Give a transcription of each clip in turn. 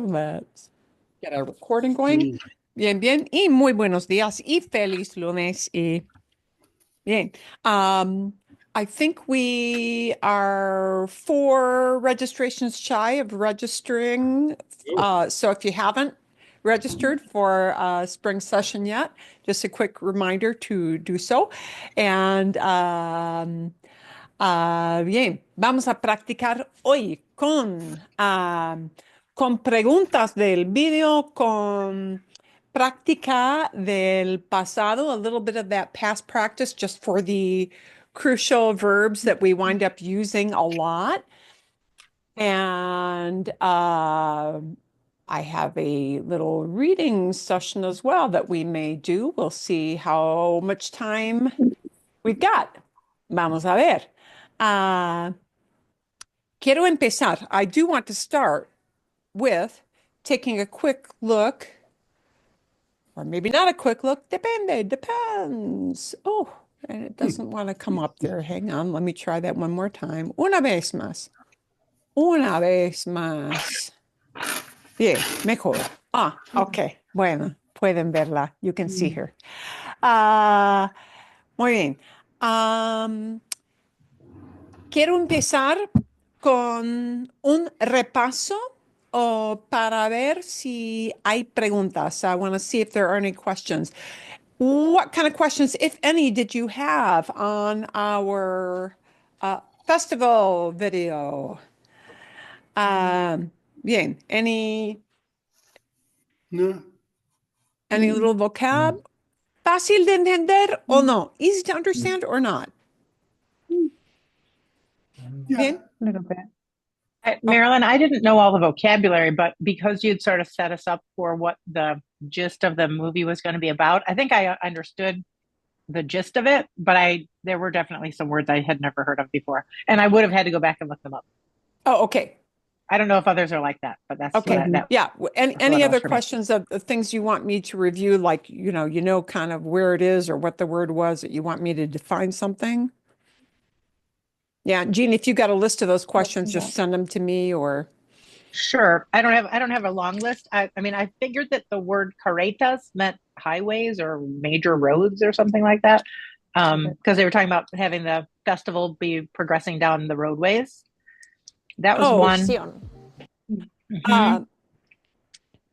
Let's get our recording going. Bien, bien. Y muy buenos días y feliz lunes. Y bien. I think we are 4 registrations shy of registering. So if you haven't registered for spring session yet, just a quick reminder to do so. And bien, vamos a practicar hoy con preguntas del video, con práctica del pasado, a little bit of that past practice just for the crucial verbs that we wind up using a lot. And I have a little reading session as well that we may do. We'll see how much time we've got. Vamos a ver. Quiero empezar. I do want to start with taking a quick look, or maybe not a quick look, depends. Oh, and it doesn't want to come up there. Hang on, let me try that one more time. Una vez más. Una vez más. Bien, mejor. Ok. Bueno, pueden verla. You can see her. Muy bien. Quiero empezar con un repaso para ver si hay preguntas. I want to see if there are any questions. What kind of questions, if any, did you have on our festival video? Bien, No. any little vocab? Fácil de entender o no? Easy to understand or not? Yeah. Bien. A little bit. Marilyn, I didn't know all the vocabulary, but because you'd sort of set us up for what the gist of the movie was going to be about, I think I understood the gist of it, but there were definitely some words I had never heard of before, and I would have had to go back and look them up. Oh, okay. I don't know if others are like that, but that's Okay. Yeah. Any what other else for me. questions of things you want me to review, like, you know, kind of where it is or what the word was that you want me to define something? Yeah, Jean, if you got a list of those questions, just send them to me or. Sure. I don't have a long list. I mean, I figured that the word carretas meant highways or major roads or something like that. Because they were talking about having the festival be progressing down the roadways. That was one. Mm-hmm.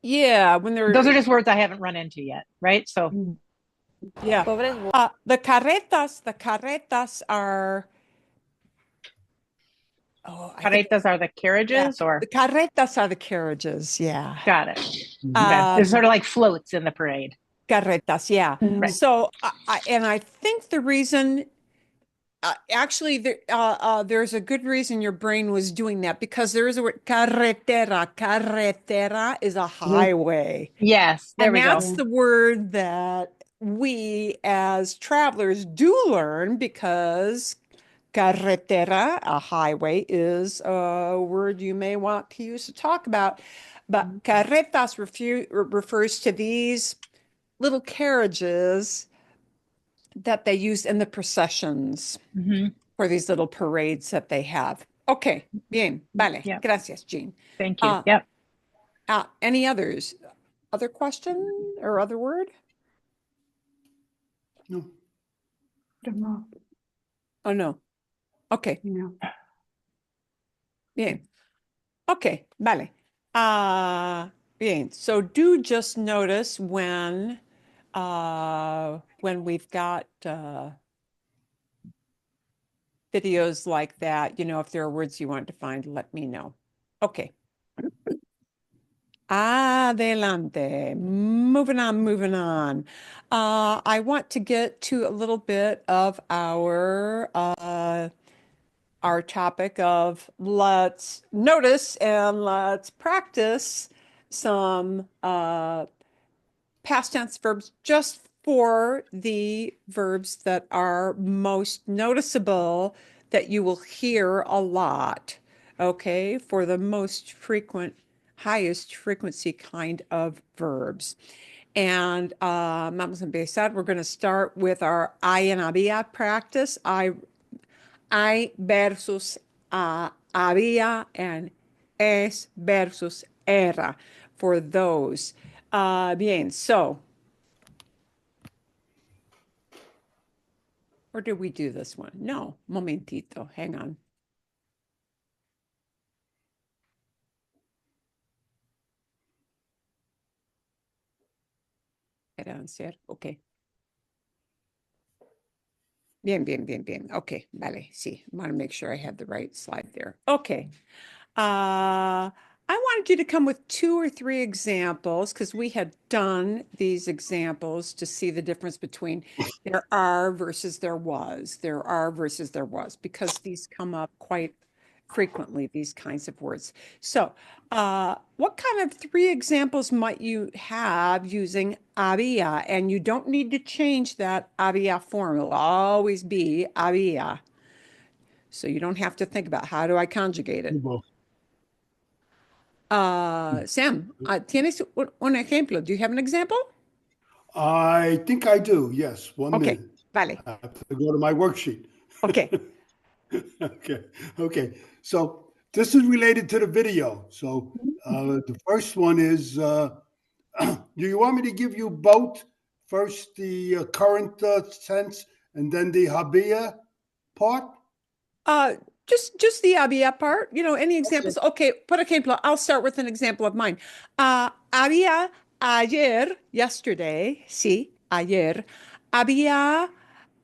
Yeah, when those are just words I haven't run into yet, right? So yeah. The carretas are carretas are the carriages, or the carretas are the carriages. Yeah. Got it. Okay. They're sort of like floats in the parade. Carretas, yeah. Right. So, I think the reason, actually, there's a good reason your brain was doing that, because there is a word carretera. Carretera is a highway. Yes, there we go. And that's the word that we as travelers do learn, because carretera, a highway, is a word you may want to use to talk about. But carretas refers to these little carriages that they use in the processions for these little parades that they have. Okay, bien, vale. Yep. Gracias, Jean. Thank you. Yep. Any others? Other question or other word? No. Oh, no. Okay. No. Bien. Okay, vale. Bien. So do just notice when we've got videos like that, if there are words you want to find, let me know. Okay. Adelante. Moving on. I want to get to a little bit of our topic of let's notice and let's practice some past tense verbs, just for the verbs that are most noticeable, that you will hear a lot, okay, for the most frequent, highest frequency kind of verbs. And vamos a empezar. We're going to start with our I and había practice. I versus había, and es versus era for those. Bien, so, or did we do this one? No, momentito, hang on. Era ser, ok. Bien, bien, bien, bien. Okay, vale, sí. I want to make sure I have the right slide there. Okay. I wanted you to come with 2 or 3 examples because we had done these examples to see the difference between there are versus there was, there are versus there was, because these come up quite frequently, these kinds of words. So, what kind of 3 examples might you have using había? And you don't need to change that había form. It'll always be había. So you don't have to think about how do I conjugate it. Well, Sam, ¿tienes un ejemplo? Do you have an example? I think I do. Yes. One Okay, minute. vale. I have to go to my worksheet. Okay. Okay. Okay. So this is related to the video. So the first one is do you want me to give you both? First, the current tense and then the habia part? Uh, just the había part, any examples? Okay, por ejemplo, I'll start with an example of mine. Había ayer, yesterday, sí, ayer, había,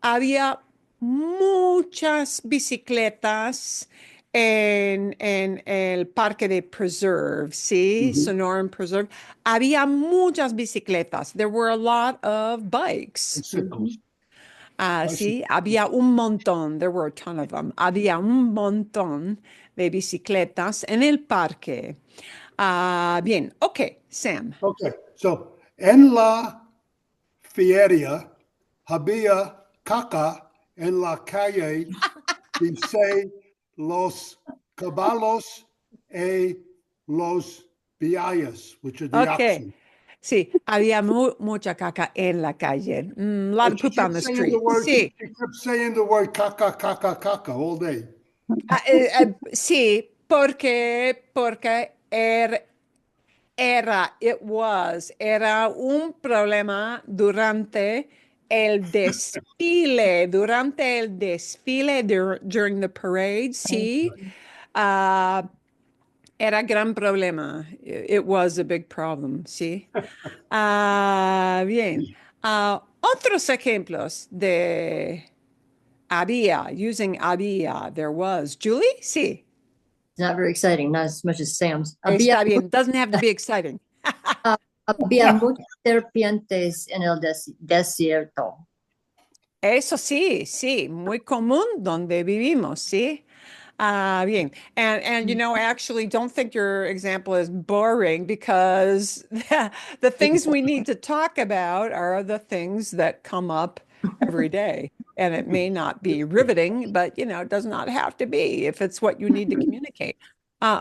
había muchas bicicletas en el parque de Preserve, sí, Mhm. Sonoran Preserve. Había muchas bicicletas. There were a lot of bikes. Bicycles. Sí, Bicycles. había un montón, there were a ton of them. Había un montón de bicicletas en el parque. Bien, ok, Sam. Okay. So en la feria había caca en la calle. Dice los caballos y los viallas, which are the Ok, oxen. sí, había mucha caca en la calle. A lot And of poop on the street. Sí, she kept saying the word caca, caca, caca all day. sí, porque era un problema durante el desfile during the parade, sí, ah, era gran problema. It was a big problem, sí. Bien. Otros ejemplos de using había, there was. Julie? Sí, Not very exciting, not as much as Sam's. está bien. Doesn't have to be exciting. Había muchas serpientes en el desierto. Eso sí, sí, muy común donde vivimos, sí. Bien. And actually don't think your example is boring because the things we need to talk about are the things that come up every day. And it may not be riveting, but it does not have to be if it's what you need to communicate.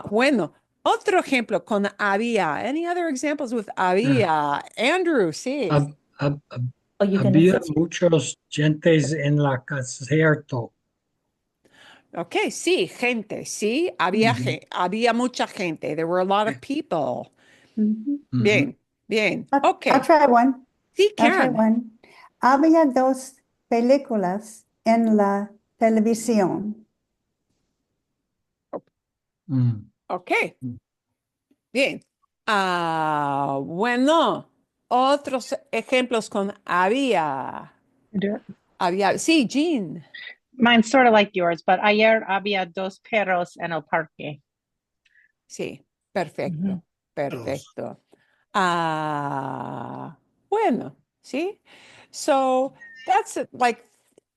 Bueno, otro ejemplo con había. Any other examples with había? Andrew, sí. Oh, you can Había assist. muchos gentes en la concierto. Ok, sí, gente, sí, había mucha gente. There were a lot of people. Bien, bien. Ok, I'll try one. sí, I'll try Karen. one. Había 2 películas en la televisión. Mm. Ok, bien. Bueno, otros ejemplos con había. Do it. Había, sí, Jean. Mine's sort of like yours, but ayer había 2 perros en el parque. Sí, perfecto, Those. perfecto. Bueno, see? So that's it. Like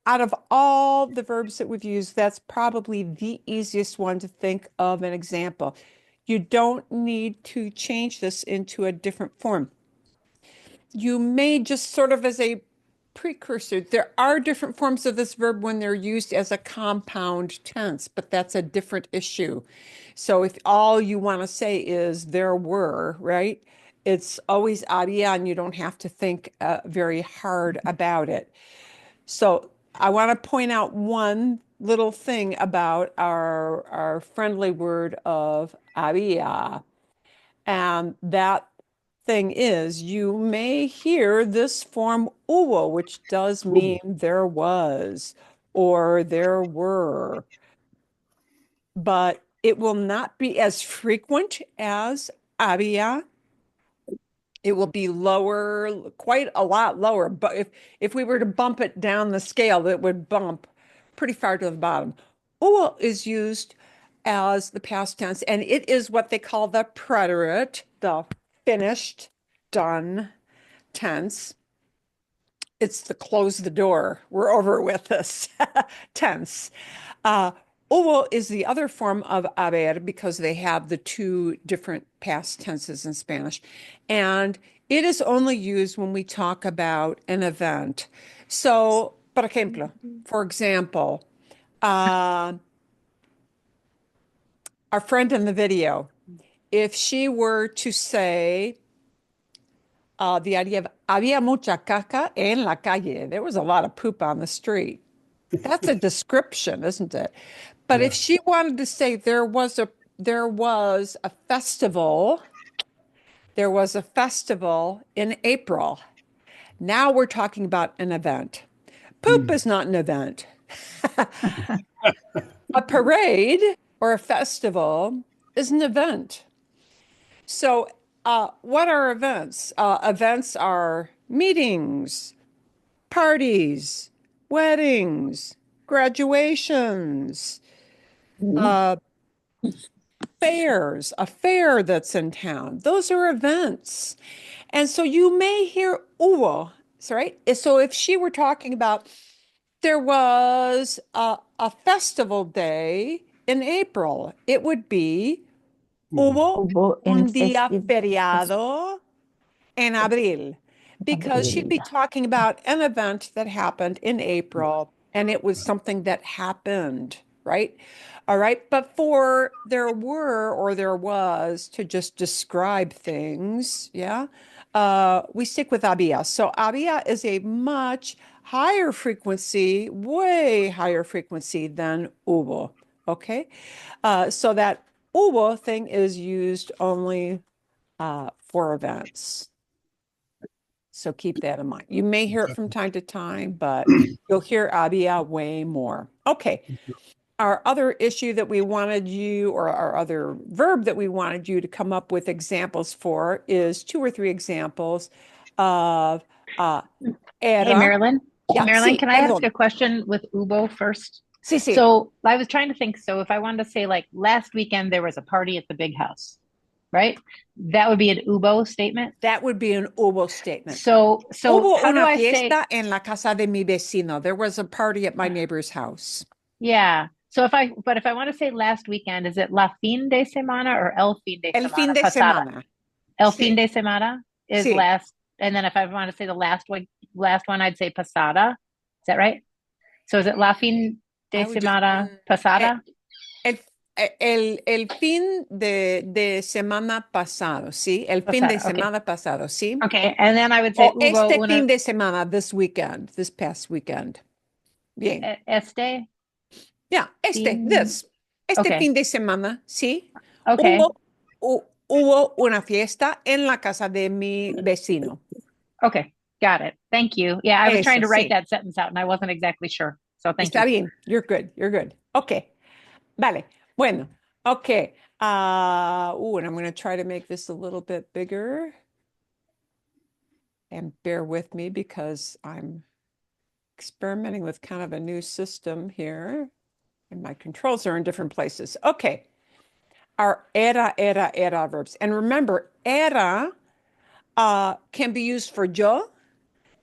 out of all the verbs that we've used, that's probably the easiest one to think of an example. You don't need to change this into a different form. You may just sort of as a precursor, there are different forms of this verb when they're used as a compound tense, but that's a different issue. So if all you want to say is there were, right? It's always había, and you don't have to think very hard about it. So I want to point out one little thing about our friendly word of había. And that thing is, you may hear this form hubo, which does mean there was or there were, but it will not be as frequent as había. It will be lower, quite a lot lower. But if we were to bump it down the scale, it would bump pretty far to the bottom. Hubo is used as the past tense, and it is what they call the preterite, the finished, done tense. It's the close the door, we're over with this tense. Hubo is the other form of haber because they have the two different past tenses in Spanish. And it is only used when we talk about an event. So, por ejemplo, for example, our friend in the video, if she were to say the idea of había mucha caca en la calle, there was a lot of poop on the street. That's a description, isn't it? But if she wanted to say there was a festival, there was a festival in April. Now we're talking about an event. Poop is not an event. A parade or a festival is an event. So what are events? Events are meetings, parties, weddings, graduations, fairs, a fair that's in town. Those are events. And so you may hear hubo, right? So if she were talking about there was a festival day in April, it would be hubo Hubo un en día festi- feriado en abril, because she'd be talking about an event that happened in April and it was something that happened, right? All right. But for there were or there was to just describe things, yeah, we stick with había. So había is a much higher frequency, way higher frequency than hubo. Okay. So that hubo thing is used only for events. So keep that in mind. You may hear it from time to time, but you'll hear había way more. Okay. Our other issue that we wanted you, or our other verb that we wanted you to come up with examples for is 2 or 3 examples of Hey, era. Marilyn. Yeah, Marilyn, sí, can I ask perdón. a question with Ubo first? Sí, sí. So I was trying to think. So if I wanted to say like last weekend there was a party at the big house, right? That would be an Ubo statement. That would be an hubo statement. So Hubo how do una I say? fiesta en la casa de mi vecino. There was a party at my neighbor's house. Yeah. So if I want to say last weekend, is it la fin de semana or el fin de El semana? fin de Pasada. semana. El Sí. fin de semana is Sí. last, and then if I want to say the last one, I'd say pasada. Is that right? So is it la fin de I would just- semana pasada? El fin de semana pasado, ¿sí? El fin de Pasado, okay. semana pasado, ¿sí? Okay, and then I would say O este hubo fin de semana, this weekend, this past weekend. Bien. este. Yeah, Fin- this. Este Okay. fin de semana, ¿sí? Okay. Hubo una fiesta en la casa de mi vecino. Okay. Got it. Thank you. Yeah, I was trying to Eso, write sí. that sentence out and I wasn't exactly sure. So thank Está you. bien. You're good. You're good. Okay. Vale. Bueno. Okay. And I'm going to try to make this a little bit bigger. And bear with me because I'm experimenting with kind of a new system here. And my controls are in different places. Okay. Our era verbs. And remember, era can be used for yo,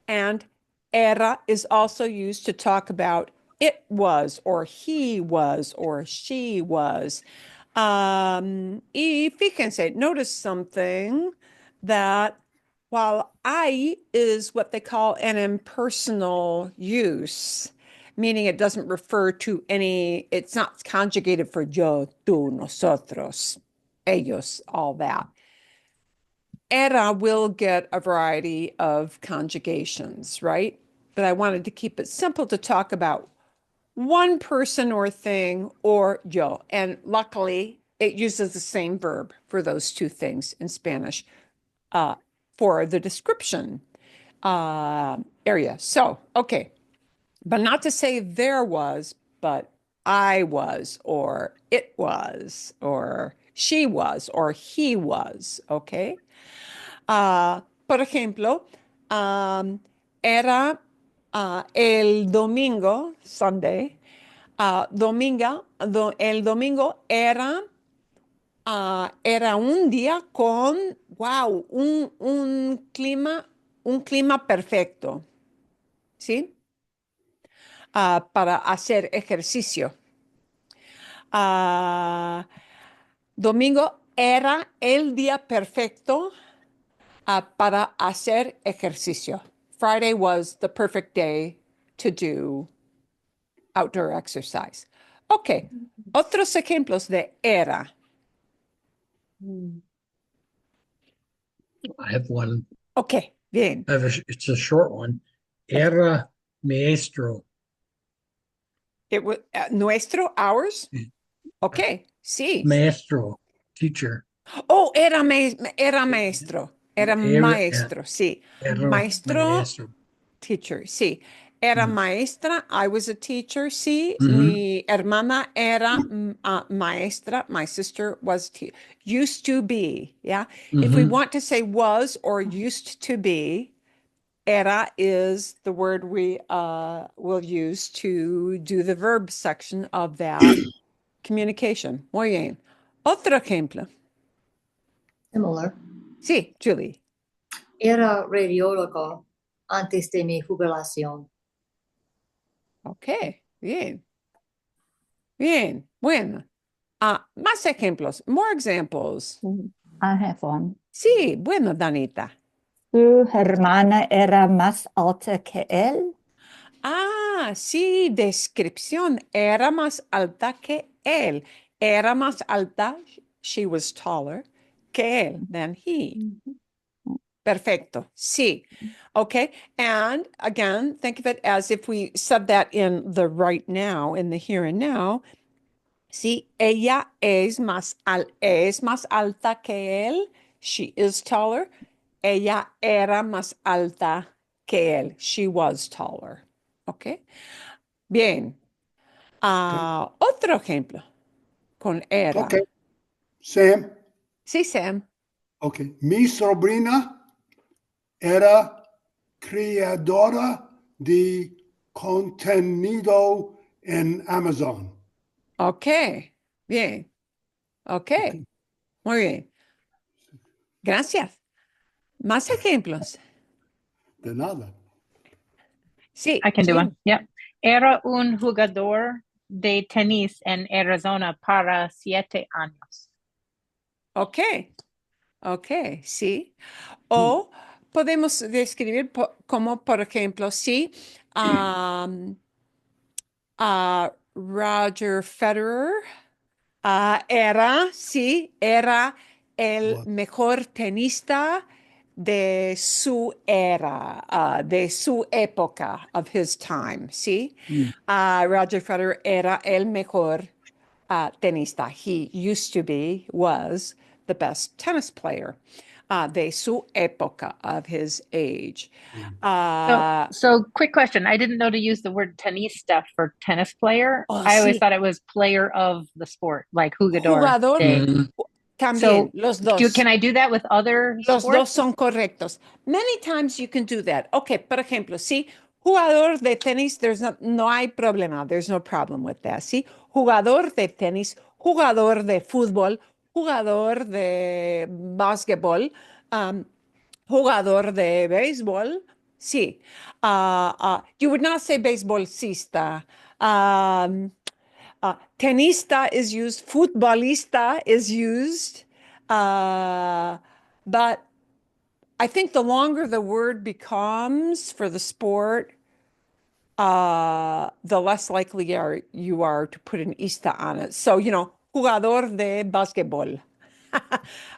and era is also used to talk about it was, or he was, or she was. Y fíjense, notice something that while I is what they call an impersonal use, meaning it doesn't refer to any, it's not conjugated for yo, tú, nosotros, ellos, all that. Era will get a variety of conjugations, right? But I wanted to keep it simple to talk about one person or thing or yo. And luckily, it uses the same verb for those two things in Spanish for the description area. So, okay. But not to say there was, but I was, or it was, or she was, or he was, okay? Por ejemplo, era el domingo, Sunday, el domingo era un día con, wow, un clima perfecto, ¿sí? Para hacer ejercicio. Domingo era el día perfecto para hacer ejercicio. Friday was the perfect day to do outdoor exercise. Ok, otros ejemplos de era. I have one. Ok, bien. It's a short one. Era maestro. It was nuestro, ours. Ok, sí. Maestro, teacher. Oh, era maestro. Era maestro, sí. Era Maestro, maestro. teacher, sí. Era maestra, I was a teacher, sí. Mhm. Mi hermana era maestra, my sister was used to be, yeah. If we Mhm. want to say was or used to be, era is the word we will use to do the verb section of that communication. Muy bien. Otro ejemplo. Similar. Sí, Julie. Era radiólogo antes de mi jubilación. Ok, bien. Bien, bueno. Más ejemplos, more examples. I have one. Sí, bueno, Danita. Su hermana era más alta que él. Sí, descripción. Era más alta que él. Era más alta, she was taller, que él, than he. Perfecto. Sí. Okay. And again, think of it as if we said that in the right now, in the here and now. Sí, ella es más alta que él. She is taller. Ella era más alta que él. She was taller. ¿Ok? Bien. Otro ejemplo con era. Okay. Sam, Sí, Sam. okay. Mi sobrina era creadora de contenido en Amazon. Ok. Bien. Ok. Okay. Muy bien. Gracias. Más ejemplos. De nada. Sí. I can do Jean. one. Yep. Era un jugador de tenis en Arizona para 7 años. Ok. Ok. Sí. O podemos describir como, por ejemplo, sí, Roger Federer era el What? mejor tenista de su era, de su época, of his time, ¿sí? Roger Federer era el mejor tenista. He used to be, was the best tennis player de su época, of his age. So quick question. I didn't know to use the word tenista for tennis player. Oh, I always sí. thought it was player of the sport, like jugador Jugador de. también, So los dos. can I do that with other Los dos sports? son correctos. Many times you can do that. Okay, por ejemplo, sí, jugador de tenis, no hay problema. There's no problem with that. Sí, jugador de tenis, jugador de fútbol, jugador de básquetbol, jugador de béisbol. Sí. You would not say baseballista. Tenista is used, futbolista is used, but I think the longer the word becomes for the sport, the less likely you are to put an ista on it. So, jugador de básquetbol.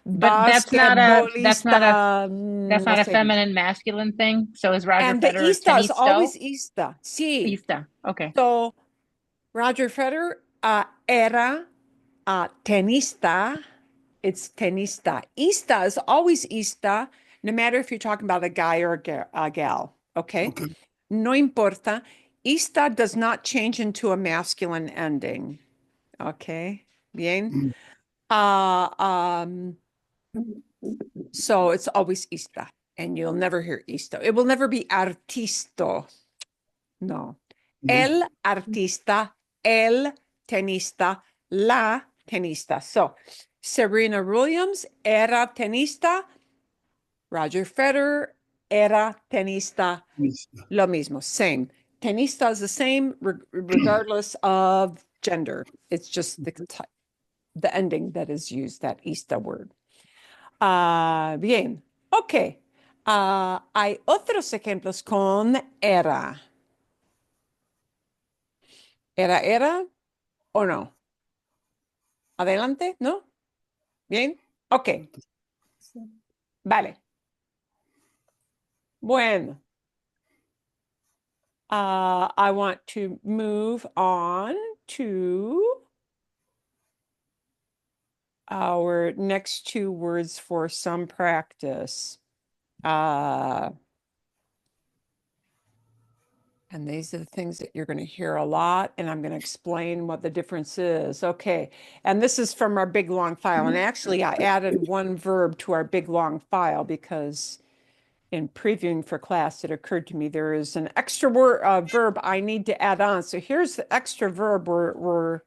But that's not Basquetbolista, a feminine masculine thing. So is Roger and the Federer ista is tenisto? always ista. Sí. Ista. Okay. So Roger Federer era tenista, it's tenista. Ista is always ista, no matter if you're talking about a guy or a gal, okay? Okay. No importa. Ista does not change into a masculine ending, okay? Bien? Mm. So it's always ista, and you'll never hear isto. It will never be artisto. No. No. El artista, el tenista, la tenista. So Serena Williams era tenista. Roger Federer era tenista. Lo mismo, same. Tenista is the same regardless of gender. It's just the ending that is used, that ista word. Bien, ok. Hay otros ejemplos con era. ¿Era o no? Adelante, ¿no? Bien, ok, vale. Bueno. I want to move on to our next two words for some practice. And these are the things that you're going to hear a lot, and I'm going to explain what the difference is. Okay, and this is from our big long file. And actually, I added one verb to our big long file because in previewing for class, it occurred to me there is an extra verb I need to add on. So here's the extra verb we're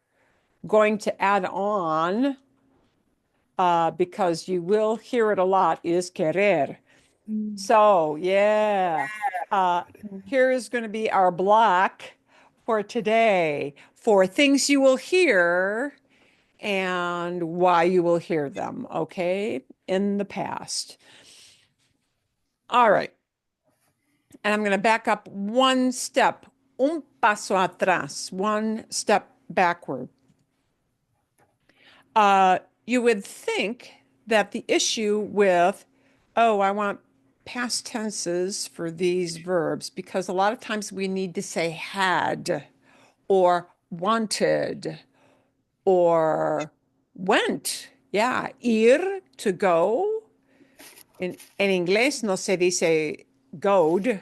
going to add on because you will hear it a lot, is querer. So yeah, here is going to be our block for today for things you will hear and why you will hear them, okay, in the past. All right. And I'm going to back up one step, un paso atrás, one step backward. You would think that the issue with, oh, I want past tenses for these verbs, because a lot of times we need to say had or wanted or went. Yeah, ir, to go. In inglés no se dice goad.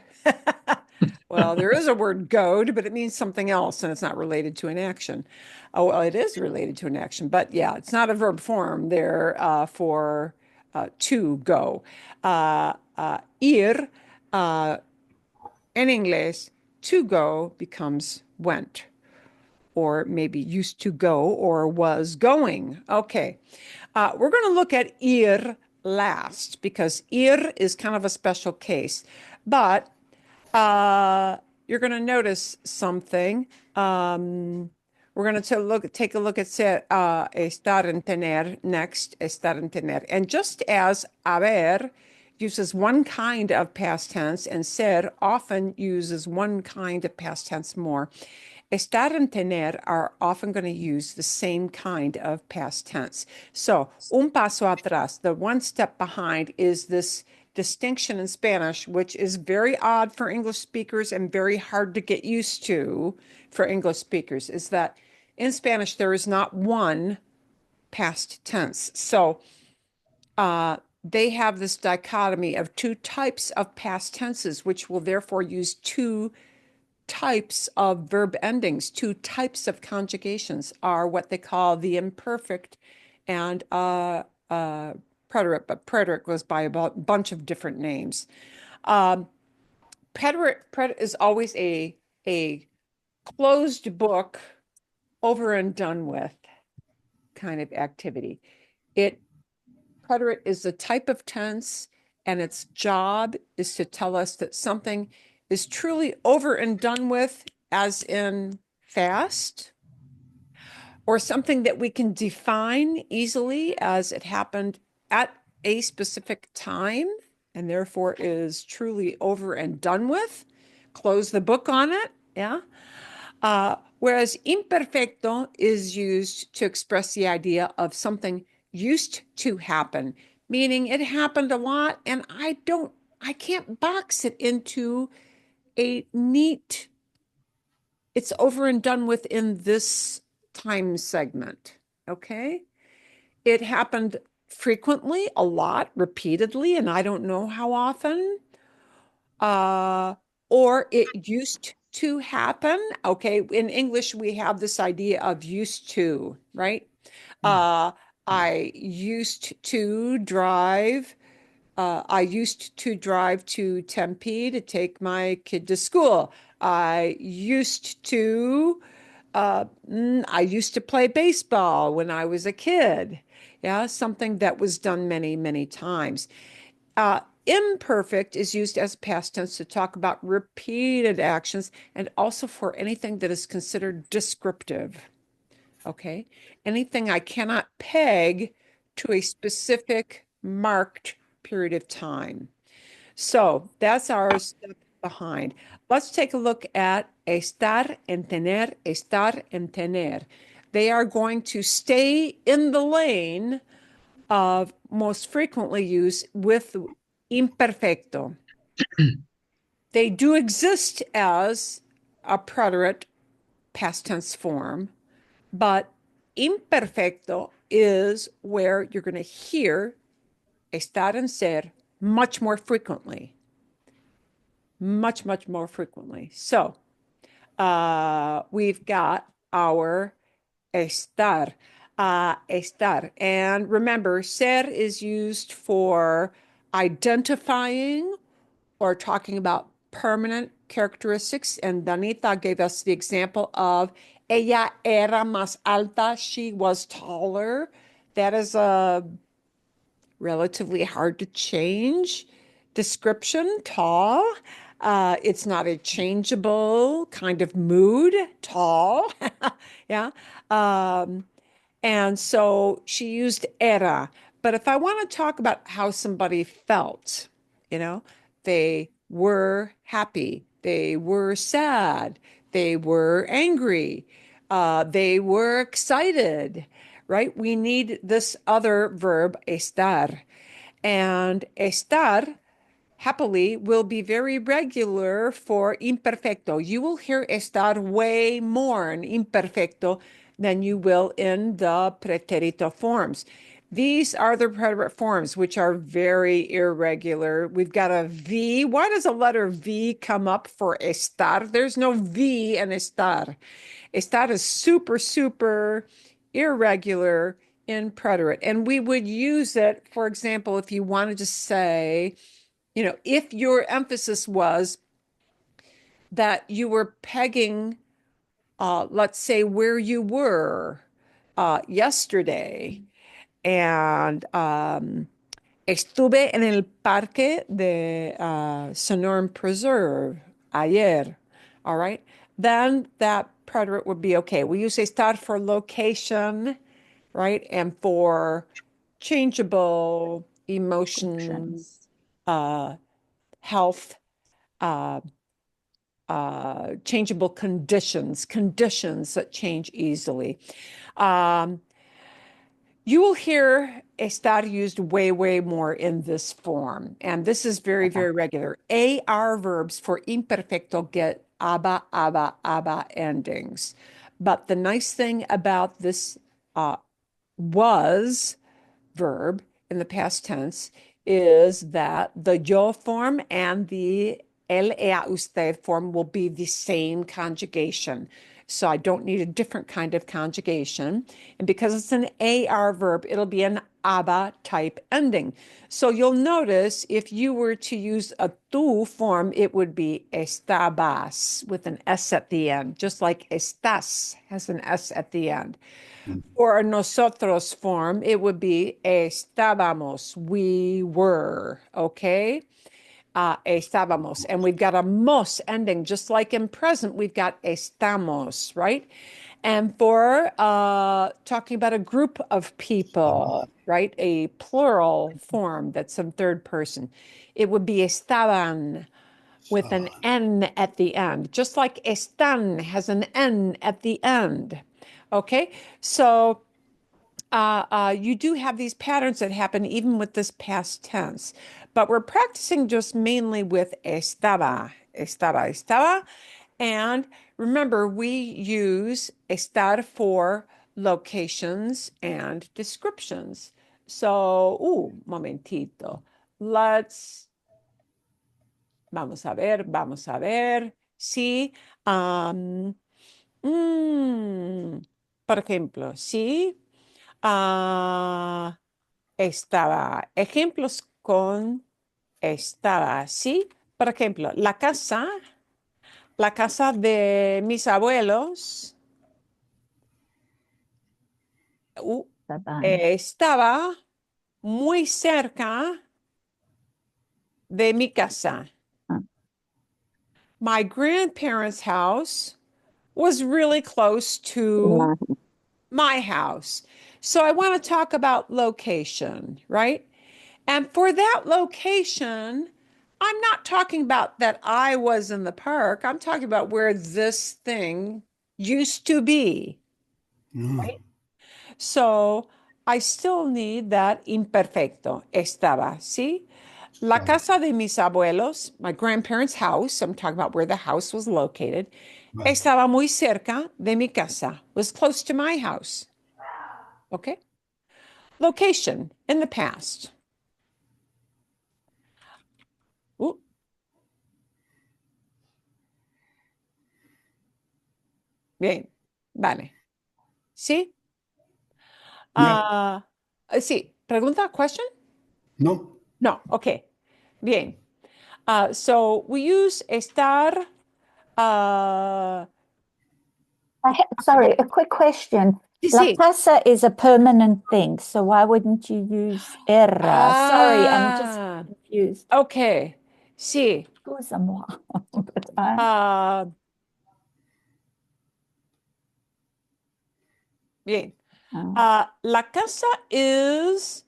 Well, there is a word goad, but it means something else and it's not related to an action. Oh, well, it is related to an action, but yeah, it's not a verb form there for to go. Ir, in English, to go becomes went, or maybe used to go or was going. Okay, we're going to look at ir last because ir is kind of a special case, but you're going to notice something. We're going to take a look at estar en tener next, estar en tener. And just as haber uses one kind of past tense and ser often uses one kind of past tense more, estar and tener are often going to use the same kind of past tense. So, un paso atrás, the one step behind, is this distinction in Spanish, which is very odd for English speakers and very hard to get used to for English speakers, is that in Spanish there is not one past tense. So, they have this dichotomy of two types of past tenses, which will therefore use two types of verb endings. Two types of conjugations are what they call the imperfect and preterite, but preterite goes by a bunch of different names. Preterite is always a closed book, over and done with kind of activity. Preterite is a type of tense, and its job is to tell us that something is truly over and done with, as in fast, or something that we can define easily as it happened at a specific time and therefore is truly over and done with. Close the book on it. Yeah. Whereas imperfecto is used to express the idea of something used to happen, meaning it happened a lot and I can't box it into a it's over and done with in this time segment. Okay. It happened frequently, a lot, repeatedly, and I don't know how often. Or it used to happen. Okay. In English, we have this idea of used to, right? Uh, I used to drive. I used to drive to Tempe to take my kid to school. I used to play baseball when I was a kid. Yeah, something that was done many, many times. Imperfect is used as past tense to talk about repeated actions and also for anything that is considered descriptive. Okay. Anything I cannot peg to a specific marked period of time. So that's our step behind. Let's take a look at estar and tener. They are going to stay in the lane of most frequently used with imperfecto. They do exist as a preterite past tense form, but imperfecto is where you're going to hear estar and ser much more frequently. Much, much more frequently. So we've got our estar. Estar. And remember, ser is used for identifying or talking about permanent characteristics. And Danita gave us the example of ella era más alta. She was taller. That is a relatively hard to change description, tall. It's not a changeable kind of mood, tall. Yeah. And so she used era. But if I want to talk about how somebody felt, you know, they were happy, they were sad, they were angry, they were excited, right? We need this other verb, estar. And estar happily will be very regular for imperfecto. You will hear estar way more in imperfecto than you will in the pretérito forms. These are the preterite forms, which are very irregular. We've got a V. Why does a letter V come up for estar? There's no V in estar. Estar is super, super irregular in preterite. And we would use it, for example, if you wanted to say, if your emphasis was that you were pegging, let's say, where you were yesterday, and estuve en el parque de Sonoran Preserve ayer, all right, then that preterite would be okay. We use estar for location, right, and for changeable emotions, health, uh, changeable conditions that change easily. You will hear estar used way, way more in this form. And this is very, very regular. AR verbs for imperfecto get aba endings. But the nice thing about this was verb in the past tense is that the yo form and the él, ella, usted form will be the same conjugation. So I don't need a different kind of conjugation. And because it's an AR verb, it'll be an aba type ending. So you'll notice if you were to use a tú form, it would be estabas with an S at the end, just like estás has an S at the end. For a nosotros form, it would be estábamos, we were, okay? Estábamos. And we've got a mos ending, just like in present, we've got estamos, right? And for talking about a group of people, right? A plural form that's in third person, it would be estaban with an N at the end, just like están has an N at the end. Okay, so you do have these patterns that happen even with this past tense, but we're practicing just mainly with estaba. And remember, we use estar for locations and descriptions. So, momentito. Vamos a ver. Sí. Por ejemplo, sí. Estaba. Ejemplos con estaba. Sí. Por ejemplo, la casa de mis abuelos estaba muy cerca de mi casa. My grandparents' house was really close to my house. So I want to talk about location, right? And for that location, I'm not talking about that I was in the park. I'm talking about where this thing used to be. Mm. So I still need that imperfecto. Estaba, ¿sí? La Estaba. casa de mis abuelos, my grandparents' house, I'm talking about where the house was located, Right. estaba muy cerca de mi casa, was close to my house. Okay? Location in the past. Ooh. Bien, vale. ¿Sí? Yeah. Sí, pregunta, question? No. No, okay. Bien. So we use estar. Sorry, a quick question. Sí, La sí. casa is a permanent thing, so why wouldn't you use era? Sorry, I'm just confused. Okay. Sí. Excuse-moi. But Bien. uh, La casa is,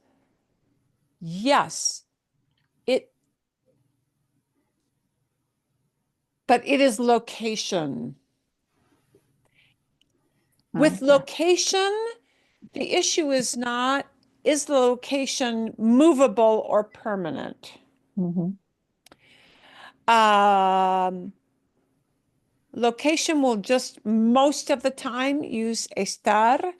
yes, but it is location. With okay. location, the issue is not, is the location movable or permanent? Mhm. Location will just most of the time use estar,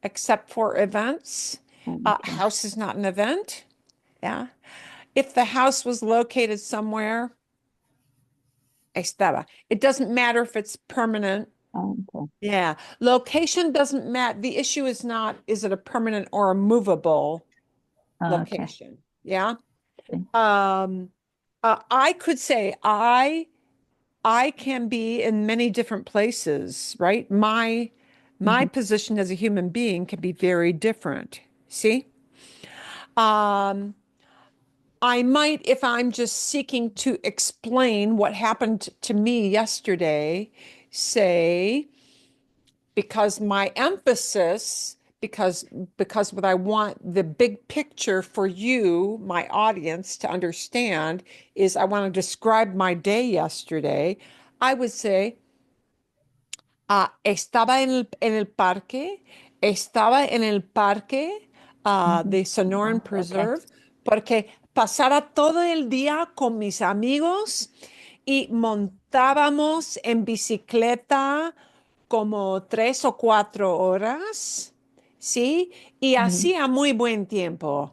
except for events. Okay. House is not an event. Yeah. If the house was located somewhere, estaba. It doesn't matter if it's permanent. Okay. Yeah. Location doesn't matter. The issue is not, is it a permanent or a movable Okay. location? Yeah. Okay. I could say I can be in many different places, right? My Mhm. position as a human being can be very different. See? Um, I might, if I'm just seeking to explain what happened to me yesterday, say, because my emphasis, because what I want the big picture for you, my audience, to understand is I want to describe my day yesterday. I would say, estaba en el parque de Sonoran Okay. Preserve porque pasaba todo el día con mis amigos y montábamos en bicicleta como 3 o 4 horas, ¿sí? Y Mhm. hacía muy buen tiempo.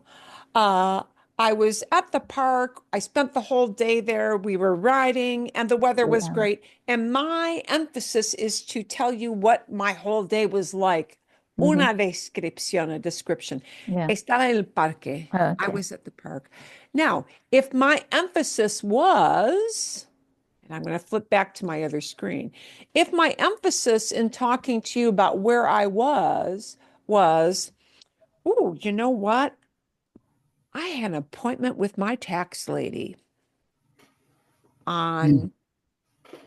Uh, I was at the park. I spent the whole day there. We were riding, and the weather was Yeah. great. And my emphasis is to tell you what my whole day was like. Mhm. Una descripción, a description. Yeah. Estaba en el parque. I Okay. was at the park. Now, if my emphasis was, and I'm going to flip back to my other screen. If my emphasis in talking to you about where I was, oh, you know what? I had an appointment with my tax lady on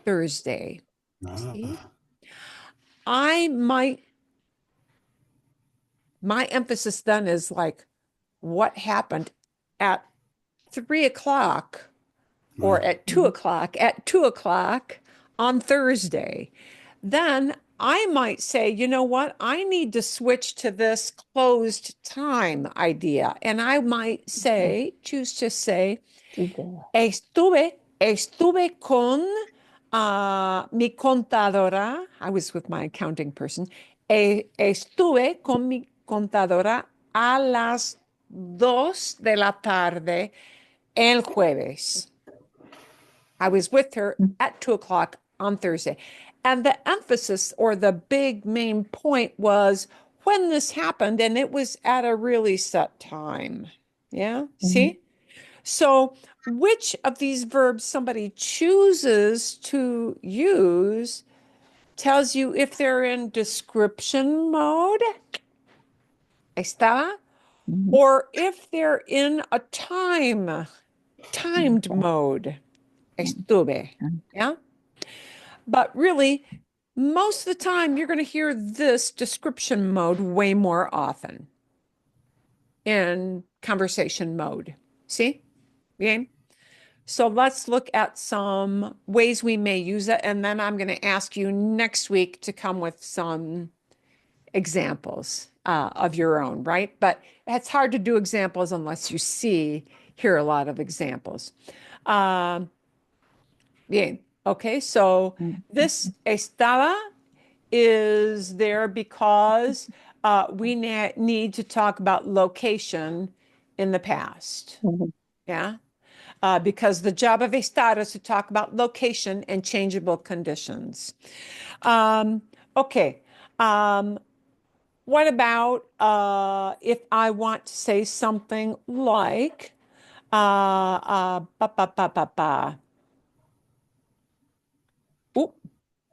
Thursday. See? Ah. I might, my emphasis then is like what happened at 3 o'clock or at 2 o'clock, at 2 o'clock on Thursday. Then I might say, you know what? I need to switch to this closed time idea. And I might say, choose to say, Today. estuve con mi contadora. I was with my accounting person. Estuve con mi contadora a las 2 de la tarde el jueves. I was with her at 2 o'clock on Thursday. And the emphasis or the big main point was when this happened, and it was at a really set time. Yeah, see? So, which of these verbs somebody chooses to use tells you if they're in description mode, estaba, or if they're in a timed mode, estuve. Yeah. But really, most of the time, you're going to hear this description mode way more often in conversation mode. See? Okay. So let's look at some ways we may use it. And then I'm going to ask you next week to come with some examples of your own, right? But it's hard to do examples unless you hear a lot of examples. Bien. Okay, so this estaba is there because we need to talk about location in the past. Yeah. Because the job of estar is to talk about location and changeable conditions. Okay. What about if I want to say something like ba, ba, ba, ba, ba.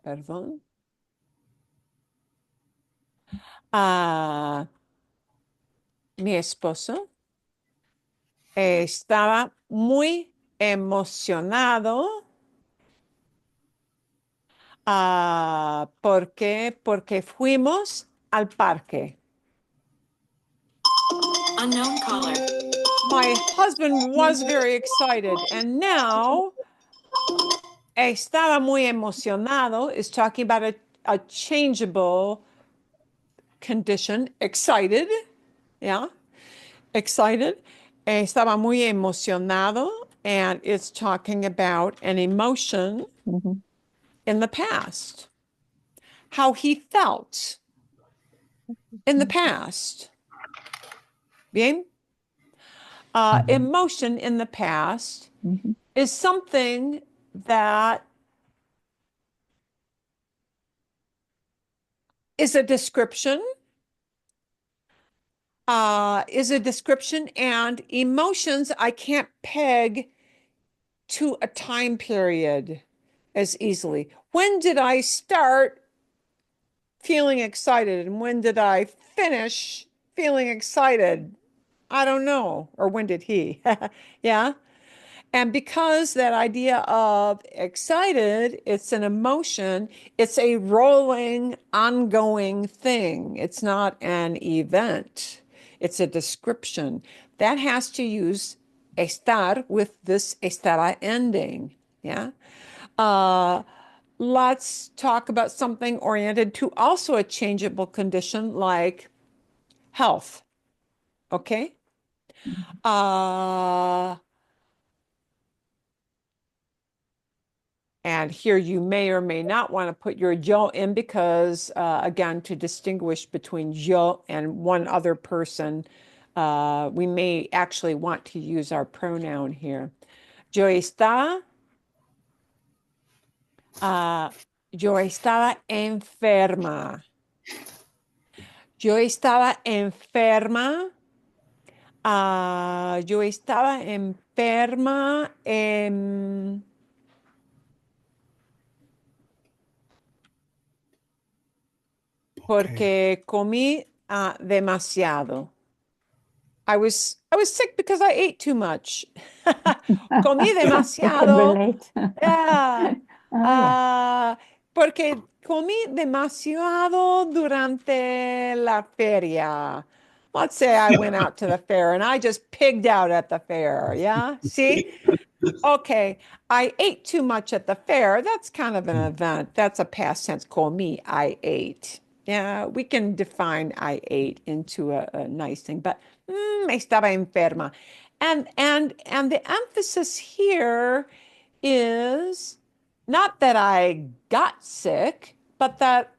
Perdón. Mi esposo estaba muy emocionado. ¿Por qué? Porque fuimos al parque. Unknown caller. My husband was very excited, and now estaba muy emocionado is talking about a changeable condition. Excited, yeah, excited. Estaba muy emocionado, and it's talking about an emotion in the past, how he felt in the past. Bien? Emotion in the past is something that is a description, and emotions I can't peg to a time period as easily. When did I start feeling excited, and when did I finish feeling excited? I don't know. Or when did he? Yeah. And because that idea of excited, it's an emotion, it's a rolling, ongoing thing. It's not an event, it's a description. That has to use estar with this estará ending. Yeah. Let's talk about something oriented to also a changeable condition like health. Okay. And here you may or may not want to put your yo in because, again, to distinguish between yo and one other person, we may actually want to use our pronoun here. Yo estaba enferma. Yo estaba enferma. Yo estaba enferma. Porque comí demasiado. I was sick because I ate too much. Comí demasiado. Relate. Yeah. Yeah. Porque comí demasiado durante la feria. Let's say I went out to the fair and I just pigged out at the fair. Yeah. See? Okay. I ate too much at the fair. That's kind of an event. That's a past tense. Comí, I ate. Yeah, we can define I ate into a nice thing, but estaba enferma. And the emphasis here is not that I got sick, but that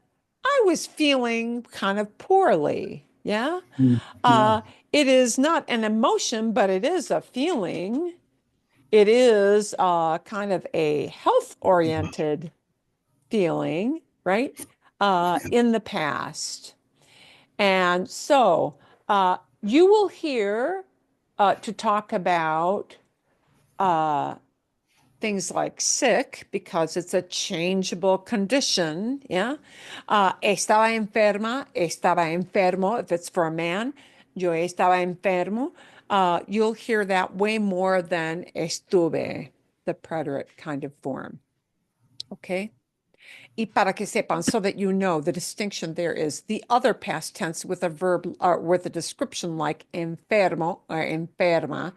I was feeling kind of poorly. Yeah. Yeah. It is not an emotion, but it is a feeling. It is kind of a health-oriented feeling, right? In the past. And so you will hear to talk about things like sick because it's a changeable condition. Yeah. Estaba enferma, estaba enfermo, if it's for a man. Yo estaba enfermo. You'll hear that way more than estuve, the preterite kind of form. Okay. Y para que sepan, so that you know the distinction there is the other past tense with a verb with a description like enfermo or enferma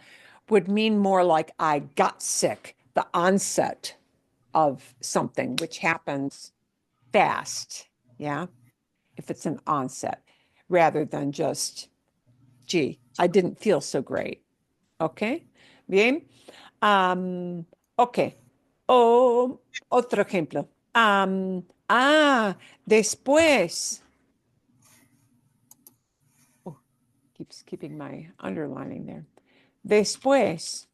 would mean more like I got sick, the onset of something which happens fast. Yeah. If it's an onset rather than just, gee, I didn't feel so great. Okay. Bien. Ok. Otro ejemplo. Después. Oh, keeps keeping my underlining there. Después.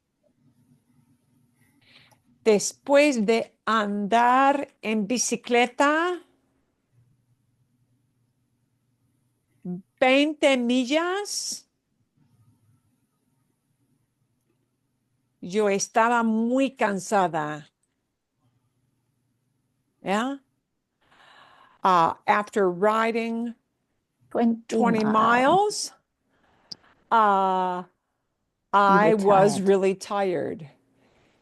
Después de andar en bicicleta 20 millas, yo estaba muy cansada. Yeah. After riding 20 miles, I were was tired. really tired.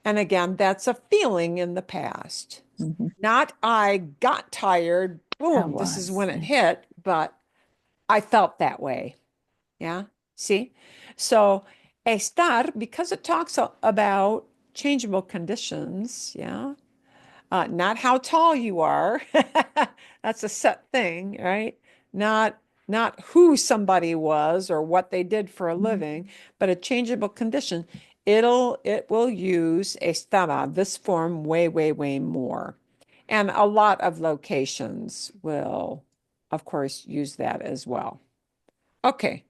And again, that's a feeling in the past. Mhm. Not I got tired, boom, this is when it hit, but I felt that way. Yeah. See? So estar, because it talks about changeable conditions, yeah. Not how tall you are. That's a set thing, right? Not who somebody was or what they did for a living, but a changeable condition. It will use estaba, this form, way more. And a lot of locations will, of course, use that as well. Okay.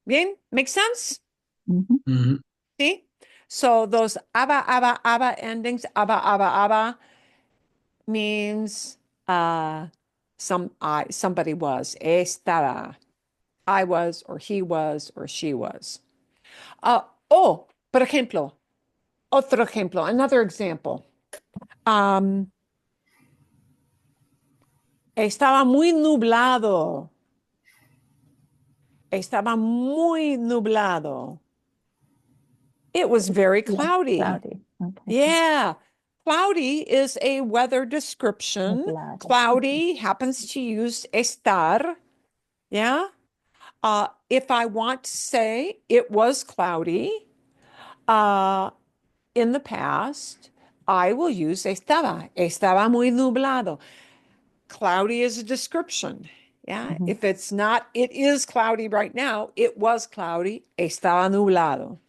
Bien? Make sense? Mhm. Mhm. See? So those aba endings, aba means somebody was. Estaba. I was, or he was, or she was. Por ejemplo, otro ejemplo, another example. Estaba muy nublado. Estaba muy nublado. It was very cloudy. Cloudy. Okay. Yeah. Cloudy is a weather description. Nublado. Cloudy happens to use estar. Yeah. If I want to say it was cloudy in the past, I will use estaba. Estaba muy nublado. Cloudy is a description. Yeah. Mhm. If it's not, it is cloudy right now. It was cloudy. Estaba nublado.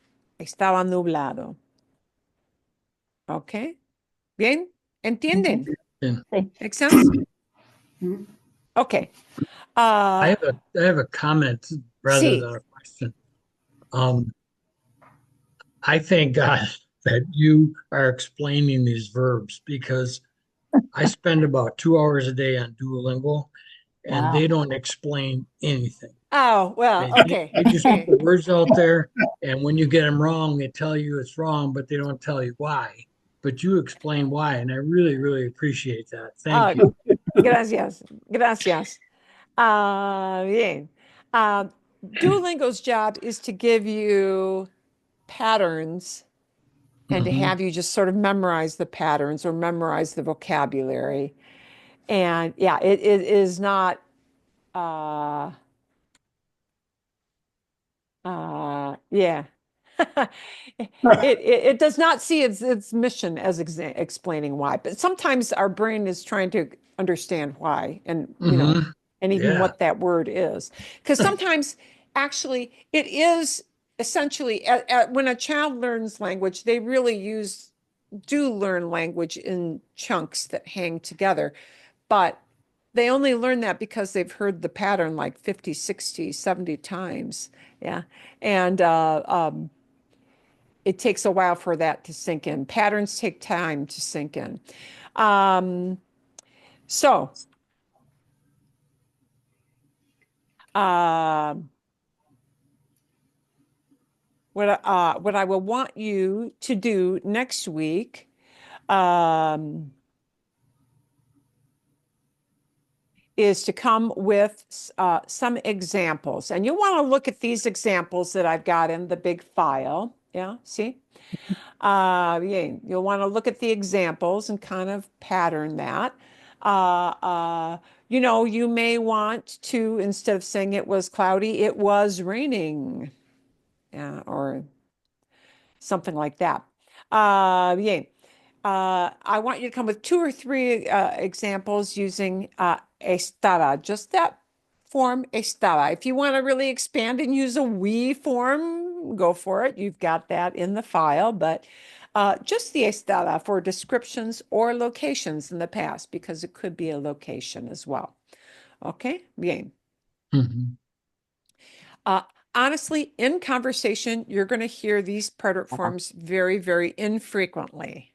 Estaba nublado. Okay. Bien. ¿Entienden? And Sí. Make sense? Mhm. Okay. I have a comment rather Sí. than a question. I thank God that you are explaining these verbs because I spend about 2 hours a day on Duolingo and Wow. they don't explain anything. Oh, well, okay. They just put Okay. the words out there, and when you get them wrong, they tell you it's wrong, but they don't tell you why. But you explain why, and I really appreciate that. Thank you. Gracias. Gracias. Bien. Duolingo's job is to give you patterns and to Mhm. have you just sort of memorize the patterns or memorize the vocabulary. And yeah, it is not yeah. It does not see its mission as explaining why, but sometimes our brain is trying to understand why and Mhm. and even Yeah. what that word is. Because sometimes actually it is essentially when a child learns language, they really do learn language in chunks that hang together. But they only learn that because they've heard the pattern like 50, 60, 70 times. Yeah. And it takes a while for that to sink in. Patterns take time to sink in. So, what I will want you to do next week, is to come with some examples. And you want to look at these examples that I've got in the big file. Yeah, see? Yeah, you'll want to look at the examples and kind of pattern that. You may want to, instead of saying it was cloudy, it was raining. Yeah, or something like that. Yeah. I want you to come with 2 or 3 examples using estaba, just that form estaba. If you want to really expand and use a we form, go for it. You've got that in the file, but just the estaba for descriptions or locations in the past, because it could be a location as well. Okay, bien. Mhm. Honestly, in conversation, you're going to hear these preterite forms very, very infrequently.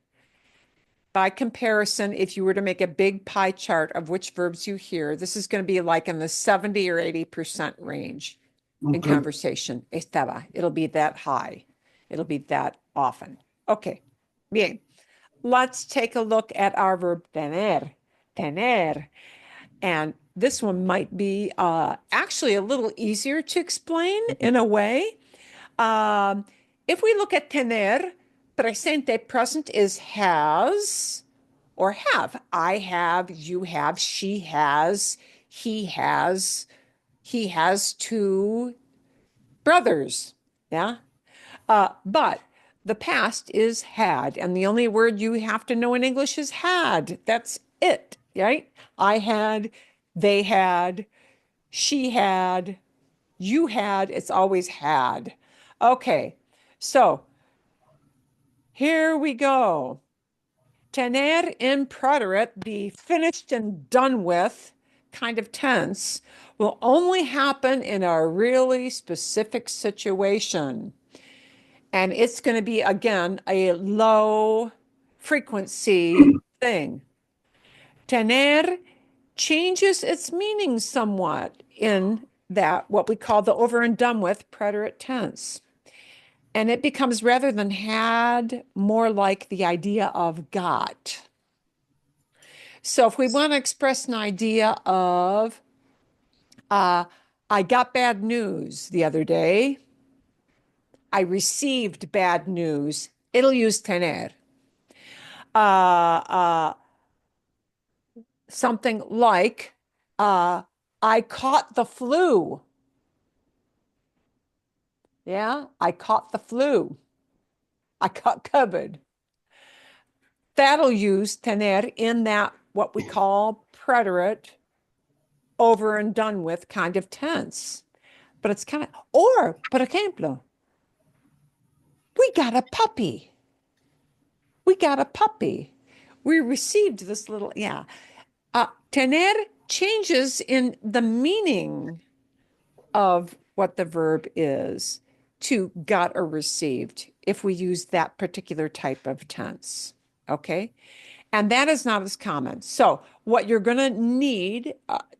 By comparison, if you were to make a big pie chart of which verbs you hear, this is going to be like in the 70 or 80% range in Okay. conversation. Estaba. It'll be that high. It'll be that often. Okay. Bien. Let's take a look at our verb tener. Tener. And this one might be actually a little easier to explain in a way. If we look at tener, presente present is has or have. I have, you have, she has, he has 2 brothers. Yeah. But the past is had, and the only word you have to know in English is had. That's it, right? I had, they had, she had, you had, it's always had. Okay, so here we go. Tener in preterite, the finished and done with kind of tense, will only happen in a really specific situation. And it's going to be, again, a low frequency thing. Tener changes its meaning somewhat in that, what we call the over and done with preterite tense. And it becomes, rather than had, more like the idea of got. So if we want to express an idea of, I got bad news the other day, I received bad news, it'll use tener. Something like, I caught the flu. Yeah, I caught the flu. I caught COVID. That'll use tener in that, what we call preterite, over and done with kind of tense. But it's kind of, or, por ejemplo, we got a puppy. We got a puppy. We received this little, yeah. Tener changes in the meaning of what the verb is to got or received if we use that particular type of tense. Okay. And that is not as common. So what you're going to need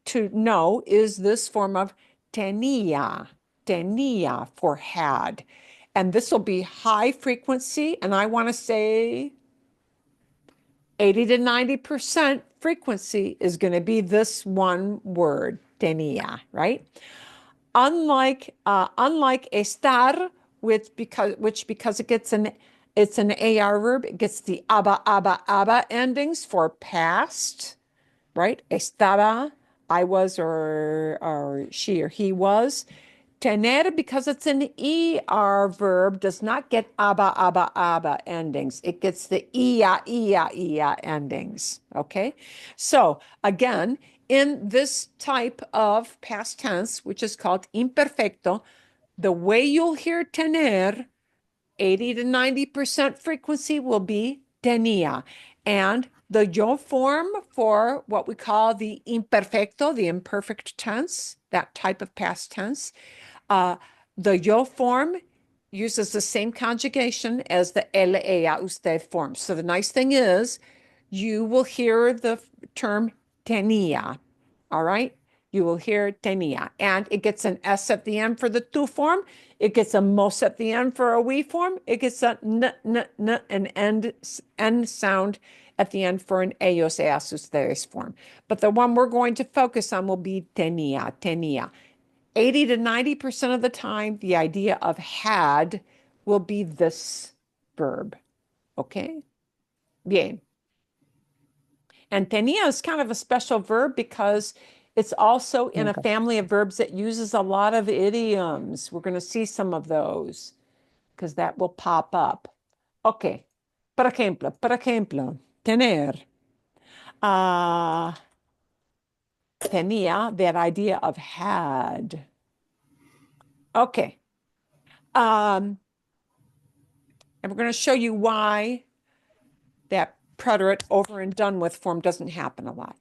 to know is this form of tenía for had. And this will be high frequency. And I want to say 80 to 90% frequency is going to be this one word, tenía, right? Unlike estar, which because it's an AR verb, it gets the aba endings for past, right? Estaba, I was, or she or he was. Tener, because it's an ER verb, does not get aba endings. It gets the ia endings, okay? So again, in this type of past tense, which is called imperfecto, the way you'll hear tener, 80 to 90% frequency will be tenía. And the yo form for what we call the imperfecto, the imperfect tense, that type of past tense. The yo form uses the same conjugation as the él, ella, usted form. So the nice thing is you will hear the term tenía, all right? You will hear tenía, and it gets an S at the end for the tu form. It gets a mos at the end for a we form. It gets a an end sound at the end for an ellos, ellas, ustedes form. But the one we're going to focus on will be tenía, tenía. 80 to 90% of the time, the idea of had will be this verb. Okay? Bien. And tenía is kind of a special verb because it's also in a family of verbs that uses a lot of idioms. We're going to see some of those because that will pop up. Okay. Por ejemplo, tener. Tenía, that idea of had. Okay. And we're going to show you why that preterite over and done with form doesn't happen a lot.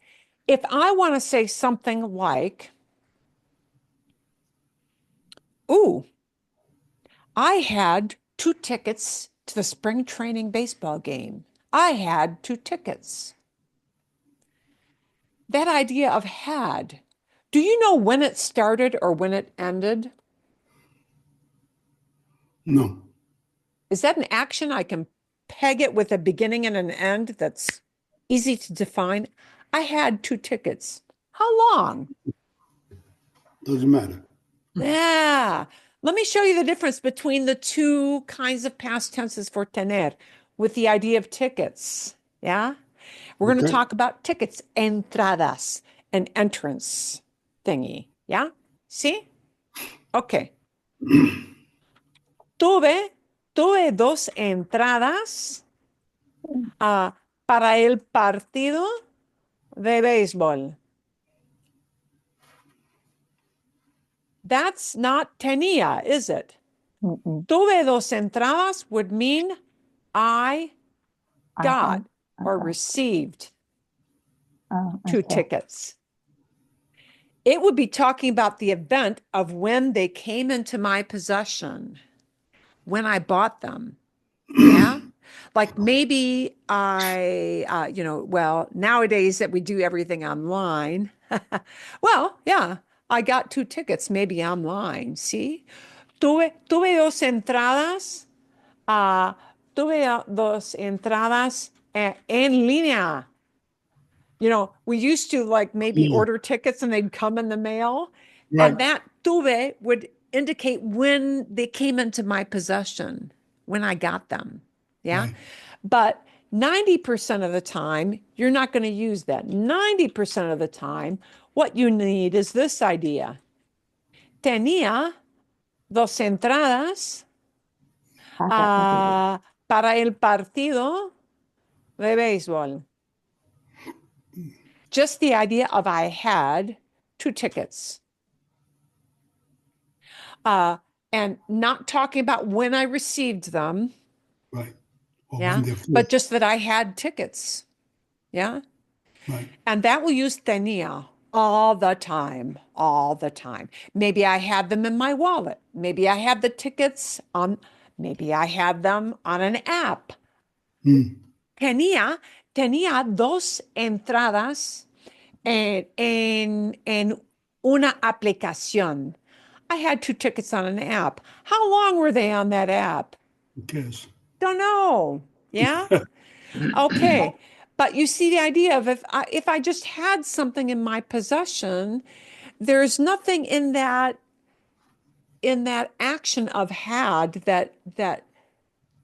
If I want to say something like, ooh, I had 2 tickets to the spring training baseball game. I had 2 tickets. That idea of had, do you know when it started or when it ended? No. Is that an action I can peg it with a beginning and an end that's easy to define? I had 2 tickets. How long? Doesn't matter. Yeah. Let me show you the difference between the 2 kinds of past tenses for tener with the idea of tickets. Yeah. We're going to Okay. talk about tickets, entradas, an entrance thingy. Yeah. See? Okay. Tuve 2 entradas para el partido de béisbol. That's not tenía, is it? Mm-mm. Tuve 2 entradas would mean I I got had- or okay. received Oh, 2 okay. tickets. It would be talking about the event of when they came into my possession, when I bought them. Yeah. Like maybe well, nowadays that we do everything online. Well, yeah, I got 2 tickets, maybe online. See? Tuve 2 entradas. Tuve 2 entradas en línea. You know, we used to like maybe Yeah. order tickets and they'd come in the mail. Right. And that tuve would indicate when they came into my possession, when I got them. Yeah. Right. But 90% of the time, you're not going to use that. 90% of the time, what you need is this idea. Tenía 2 entradas para el partido de béisbol. Just the idea of I had 2 tickets. And not talking about when I received them, Right. Or yeah, when they're full. but just that I had tickets, yeah. Right. And that will use tenía all the time, all the time. Maybe I had them in my wallet. Maybe I have the tickets on, maybe I have them on an app. Tenía 2 entradas en una aplicación. I had 2 tickets on an app. How long were they on that app? Who cares? Don't know. Yeah. Okay. But you see the idea of if I just had something in my possession, there's nothing in that action of had that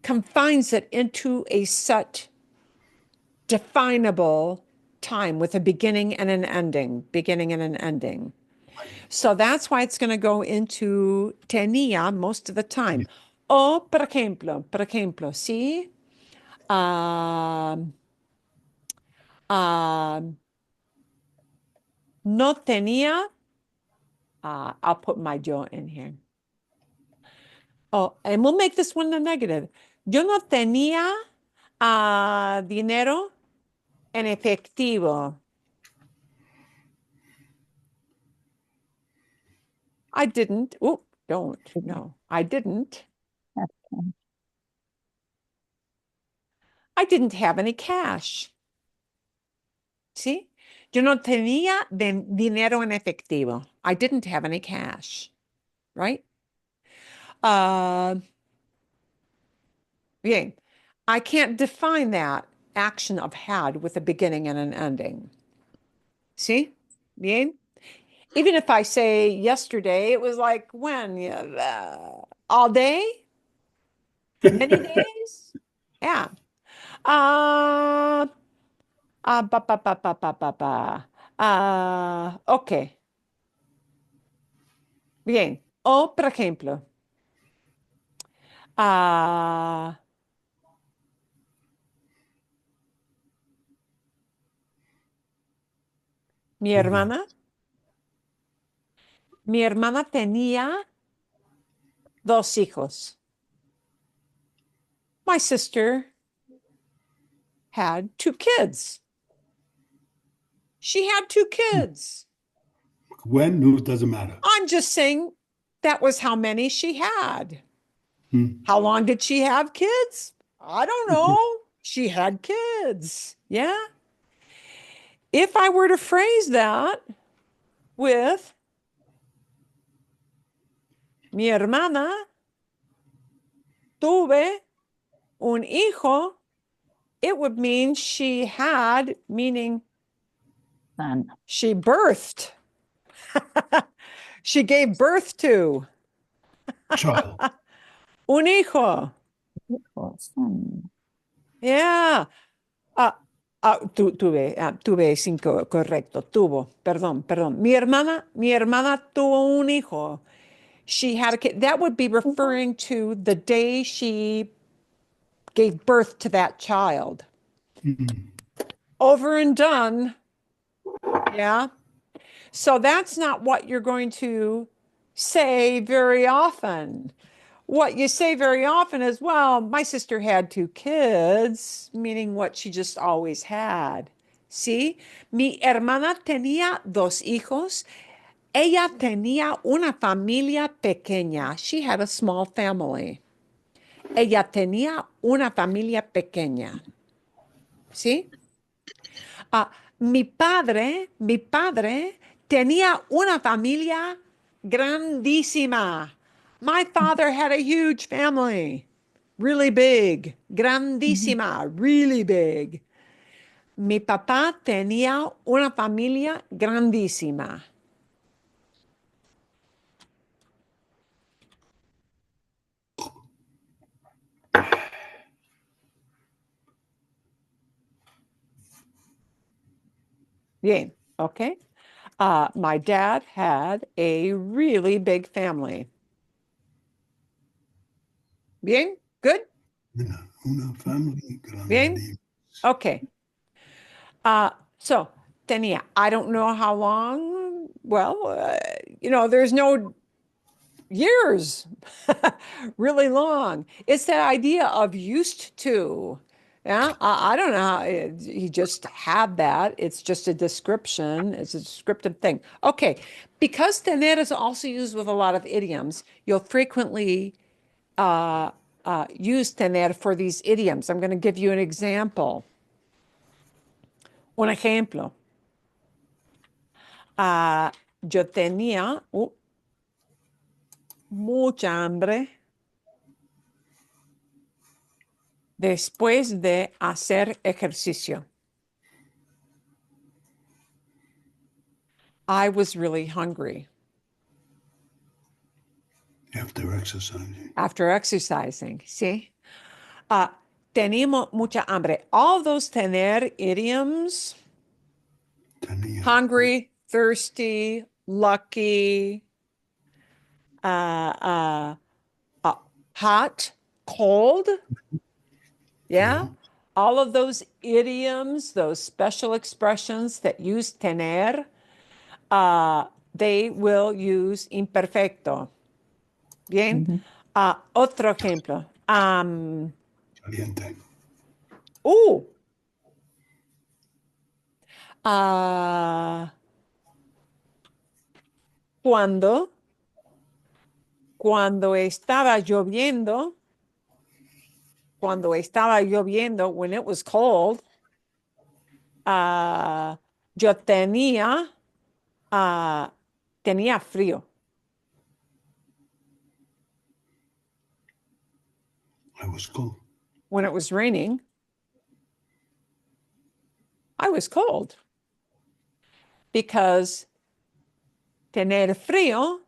confines it into a set definable time with a beginning and an ending. So that's why it's going to go into tenía most of the time. O, por ejemplo, ¿sí? No tenía, I'll put my yo in here. Oh, and we'll make this one a negative. Yo no tenía dinero en efectivo. I didn't. Oh, don't. No, I didn't. Okay. I didn't have any cash. ¿Sí? Yo no tenía dinero en efectivo. I didn't have any cash. Right? Bien. I can't define that action of had with a beginning and an ending. See? Bien? Even if I say yesterday, it was like when? All day? Many days? Yeah. Ba, ba, ba, ba, ba, ba, ba. Ok. Bien. O, por ejemplo, ah, mi hermana. Mi hermana tenía 2 hijos. My sister had 2 kids. She had 2 kids. When? No, it doesn't matter. I'm just saying that was how many she had. Hmm. How long did she have kids? I don't know. She had kids. Yeah. If I were to phrase that with mi hermana tuve un hijo, it would mean she had, meaning Son. she birthed. She gave birth to Child. un hijo. Son. Yeah. Tuve 5, correcto, tuvo, perdón. Mi hermana tuvo un hijo. She had a kid. That would be referring to the day she gave birth to that child. Mm. Over and done. Yeah. So that's not what you're going to say very often. What you say very often is, well, my sister had 2 kids, meaning what she just always had. ¿Sí? Mi hermana tenía 2 hijos. Ella tenía una familia pequeña. She had a small family. Ella tenía una familia pequeña. ¿Sí? Mi padre tenía una familia grandísima. My father had a huge family, really big, grandísima, really big. Mi papá tenía una familia grandísima. Bien, okay. My dad had a really big family. Bien, good? Una family Bien? grande. Okay. So tenía, I don't know how long. Well, there's no years, really long. It's that idea of used to. Yeah, I don't know how he just had that. It's just a description. It's a descriptive thing. Okay, because tener is also used with a lot of idioms, you'll frequently use tener for these idioms. I'm going to give you an example. Un ejemplo. Yo tenía mucha hambre después de hacer ejercicio. I was really hungry After exercising. after exercising. ¿Sí? Teníamos mucha hambre. All those tener idioms, Tenía. hungry, thirsty, lucky, hot, cold. Yeah. All of those idioms, those special expressions that use tener, they will use imperfecto. Bien. Otro ejemplo. Caliente. Uh, Ah, cuando estaba lloviendo, when it was cold, yo tenía frío. I was cold. When it was raining, I was cold. Because tener frío,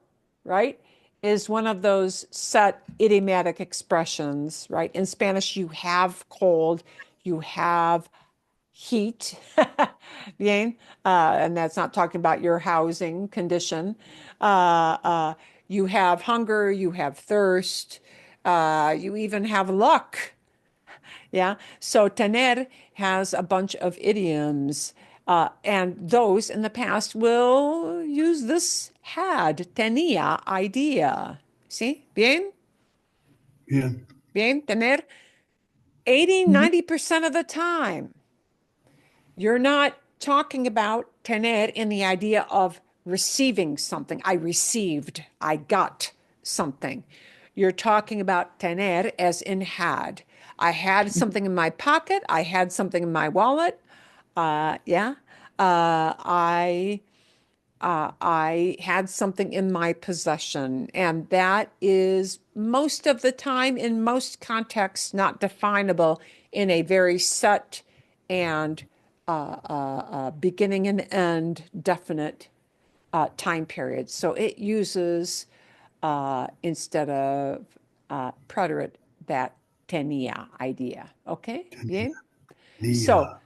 right, is one of those set idiomatic expressions, right? In Spanish, you have cold, you have heat, bien, and that's not talking about your housing condition. You have hunger, you have thirst, you even have luck. Yeah. So tener has a bunch of idioms, and those in the past will use this had, tenía, idea. See? Bien? Yeah. Bien? Tener 80, 90% of the time. You're not talking about tener in the idea of receiving something. I received, I got something. You're talking about tener as in had. I had something in my pocket. I had something in my wallet. Yeah. I had something in my possession. And that is most of the time, in most contexts, not definable in a very set and beginning and end definite time period. So it uses, instead of preterite, that tenía idea. Okay? Bien? So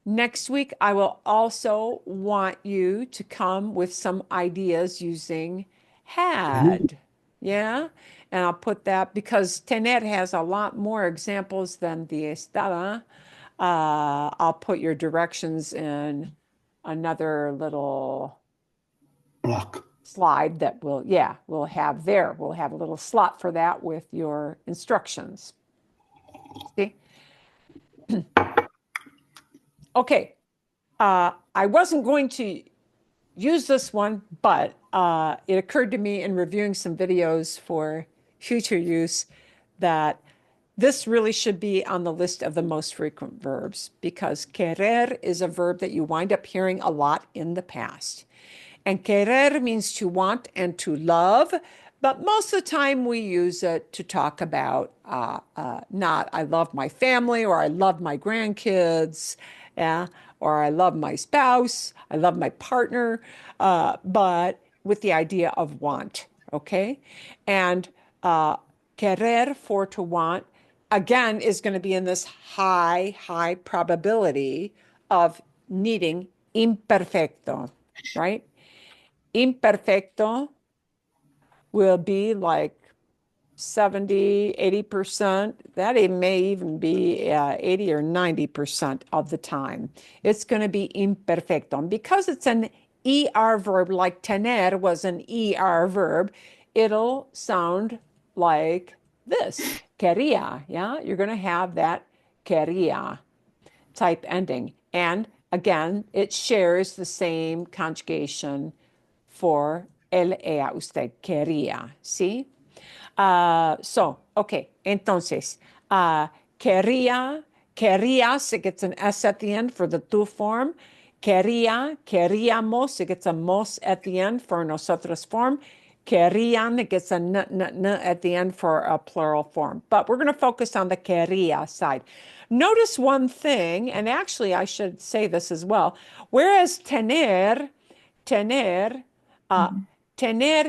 next week, I will also want you to come with some ideas using had. Yeah? And I'll put that because tener has a lot more examples than the estaba. I'll put your directions in another little block slide that we'll have there. We'll have a little slot for that with your instructions. See? Okay. I wasn't going to use this one, but it occurred to me in reviewing some videos for future use that this really should be on the list of the most frequent verbs because querer is a verb that you wind up hearing a lot in the past. And querer means to want and to love, but most of the time we use it to talk about not I love my family or I love my grandkids, yeah, or I love my spouse, I love my partner, but with the idea of want, okay? And querer, for to want, again, is going to be in this high probability of needing imperfecto, right? Imperfecto will be like 70, 80%. That it may even be 80 or 90% of the time. It's going to be imperfecto. And because it's an ER verb, like tener was an ER verb, it'll sound like this, quería, yeah? You're going to have that quería type ending. And again, it shares the same conjugation for él, ella, usted, quería, ¿sí? Okay, entonces, querías, it gets an S at the end for the tú form. Queríamos, it gets a mos at the end for nosotros form. Querían, it gets a n at the end for a plural form. But we're going to focus on the quería side. Notice one thing, and actually I should say this as well. Whereas tener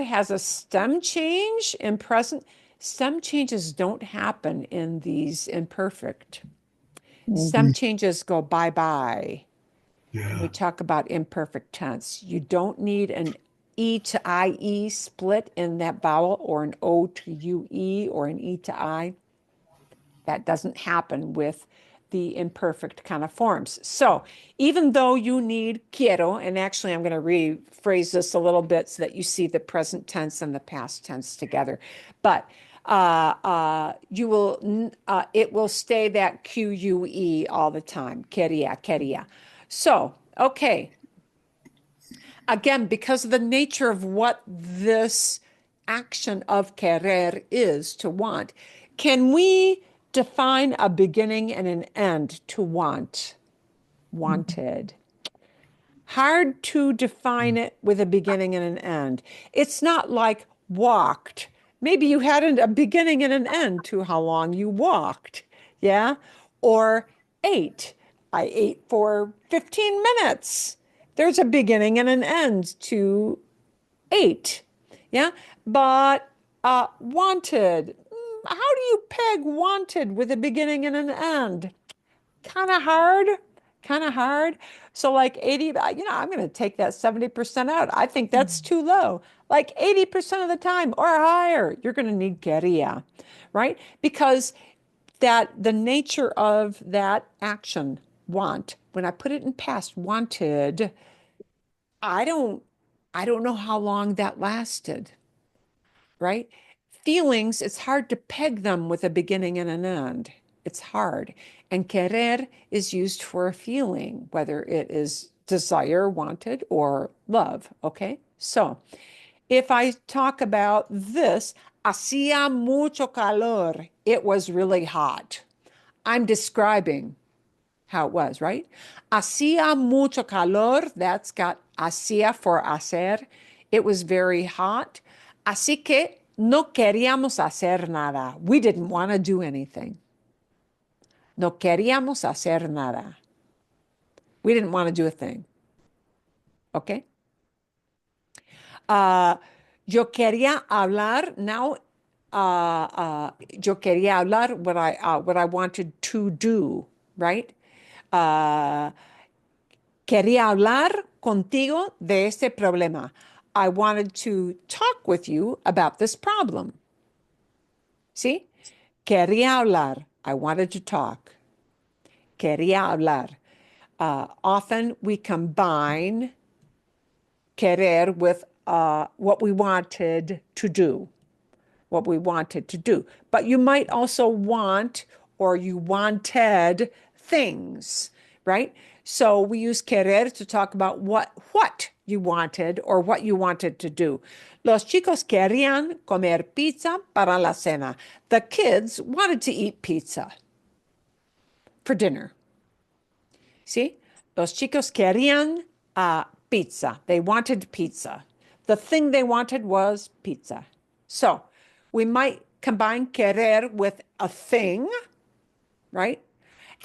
has a stem change in present. Stem changes don't happen in these imperfect. Stem changes go bye-bye. When we talk about imperfect tense, you don't need an E to IE split in that vowel or an O to UE or an E to I. That doesn't happen with the imperfect kind of forms. So even though you need quiero, and actually I'm going to rephrase this a little bit so that you see the present tense and the past tense together, but it will stay that QUE all the time, quería. So Okay. Again, because of the nature of what this action of querer is, to want, can we define a beginning and an end to want? Wanted. Hard to define it with a beginning and an end. It's not like walked. Maybe you had a beginning and an end to how long you walked. Yeah. Or ate. I ate for 15 minutes. There's a beginning and an end to ate. Yeah. But wanted. How do you peg wanted with a beginning and an end? Kind of hard, kind of hard. So like 80, I'm going to take that 70% out. I think that's too low. Like 80% of the time or higher, you're going to need quería, right? Because the nature of that action, want, when I put it in past, wanted, I don't know how long that lasted, right? Feelings, it's hard to peg them with a beginning and an end. It's hard. And querer is used for a feeling, whether it is desire, wanted, or love. Okay. So if I talk about this, hacía mucho calor, it was really hot. I'm describing how it was, right? Hacía mucho calor, that's got hacía for hacer. It was very hot. Así que no queríamos hacer nada. We didn't want to do anything. No queríamos hacer nada. We didn't want to do a thing. Okay? Yo quería hablar. Now, yo quería hablar what I wanted to do, right? Quería hablar contigo de este problema. I wanted to talk with you about this problem. See? Quería hablar. I wanted to talk. Quería hablar. Often we combine querer with what we wanted to do. What we wanted to do. But you might also want or you wanted things, right? So we use querer to talk about what you wanted or what you wanted to do. Los chicos querían comer pizza para la cena. The kids wanted to eat pizza for dinner. See? Los chicos querían pizza. They wanted pizza. The thing they wanted was pizza. So we might combine querer with a thing, right?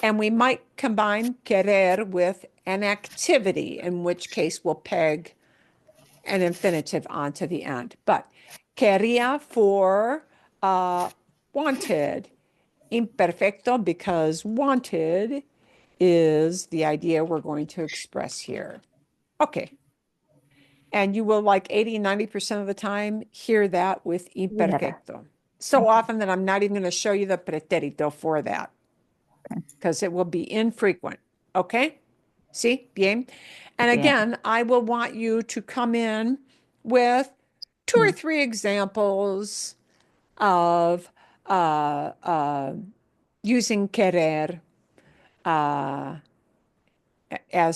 And we might combine querer with an activity, in which case we'll peg an infinitive onto the end. But quería for wanted, imperfecto, because wanted is the idea we're going to express here. Okay. And you will like 80, 90% of the time hear that with imperfecto. So often that I'm not even going to show you the pretérito for that because it will be infrequent. Okay? See? Bien. And again, I will want you to come in with 2 or 3 examples of using querer as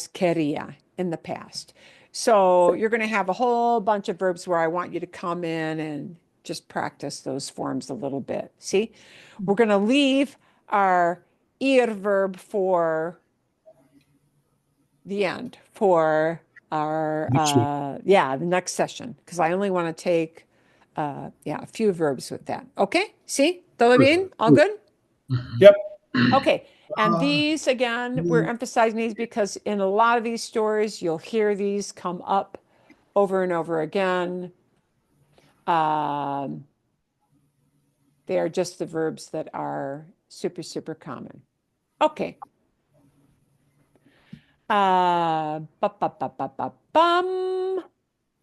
quería in the past. So you're going to have a whole bunch of verbs where I want you to come in and just practice those forms a little bit. See, we're going to leave our ir verb for the end, for our, the next session, because I only want to take, a few verbs with that. Okay, see, todo bien? All good? Yep. Okay, and these, again, we're emphasizing these because in a lot of these stories, you'll hear these come up over and over again. They are just the verbs that are super, super common. Okay. Bum.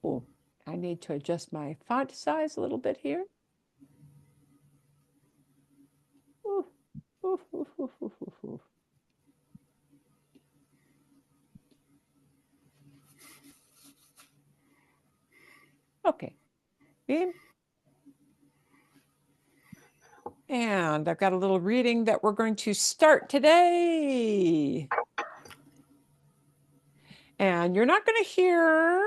Oh, I need to adjust my font size a little bit here. Ooh, ooh, ooh, ooh, ooh, ooh, ooh. Okay. Bien. And I've got a little reading that we're going to start today. And you're not going to hear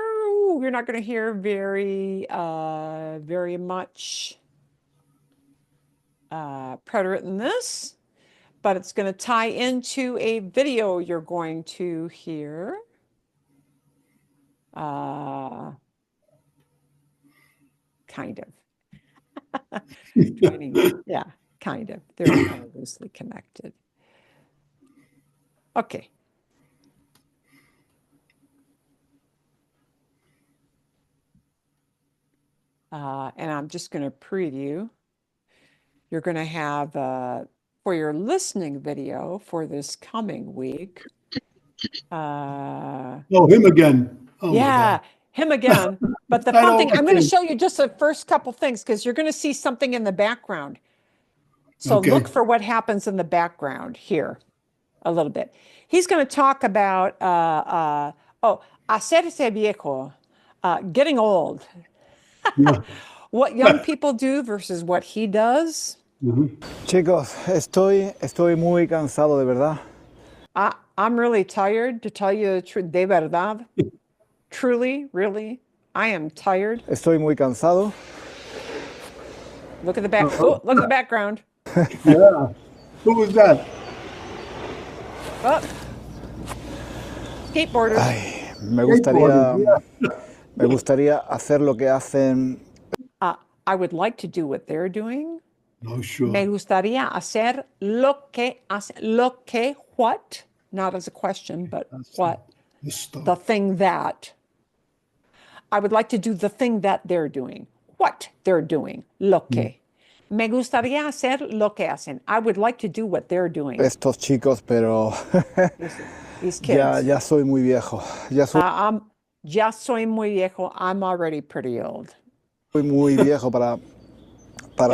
very much preterite in this, but it's going to tie into a video you're going to hear. Kind of. Training. Yeah, kind of. They're kind of loosely connected. Okay. And I'm just going to preview. You're going to have, for your listening video for this coming week. Oh, him again. Oh, my Yeah, God. him again. But the I fun don't thing, I'm like going to him. show you just the first couple things because you're going to see something in the background. So Okay. look for what happens in the background here a little bit. He's going to talk about, hacerse viejo, getting old. Yeah. What young people do versus what he does. Mhm. Chicos, estoy muy cansado, de verdad. I'm really tired, to tell you the truth, de verdad. Truly, really, I am tired. Estoy muy cansado. Look at the back. Oh, look at the background. Yeah. Who was that? Oh. Skateboarders. Ay, Skateboarders, me gustaría hacer lo que hacen. I would like to do what they're doing. Oh, sure. Me gustaría hacer lo que hace, what? Not as a question, but what? This stuff. The thing that. I would like to do the thing that they're doing. What they're doing. Lo que. Me gustaría hacer lo que hacen. I would like to do what they're doing. Estos chicos, pero These kids. ya soy muy viejo. Ya soy muy viejo. I'm already pretty old. soy muy viejo para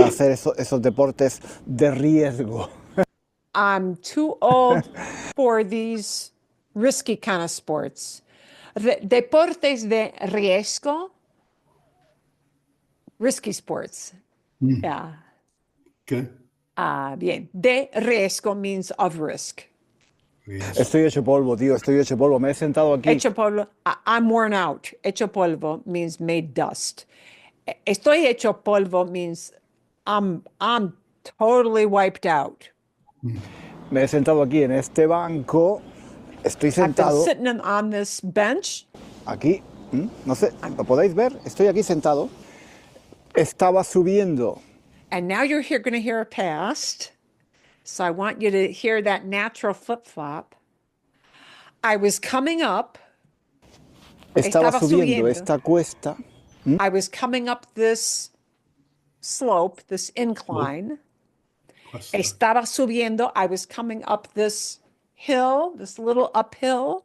hacer esos deportes de riesgo. I'm too old for these risky kind of sports. Deportes de riesgo. Risky sports. Yeah. Okay. Bien. De riesgo means of risk. Yes. Estoy hecho polvo, tío, estoy hecho polvo. Me he sentado aquí. Hecho polvo. I'm worn out. Hecho polvo means made dust. Estoy hecho polvo means I'm totally wiped out. Me he sentado aquí en este banco. Estoy I've been sentado sitting on this bench. aquí. No sé, ¿lo podéis ver? Estoy aquí sentado. Estaba subiendo. And now you're going to hear a past. So I want you to hear that natural flip-flop. I was coming up. Estaba Estaba subiendo subiendo. esta cuesta. I was coming up this slope, this incline. Estaba subiendo. I was coming up this hill, this little uphill.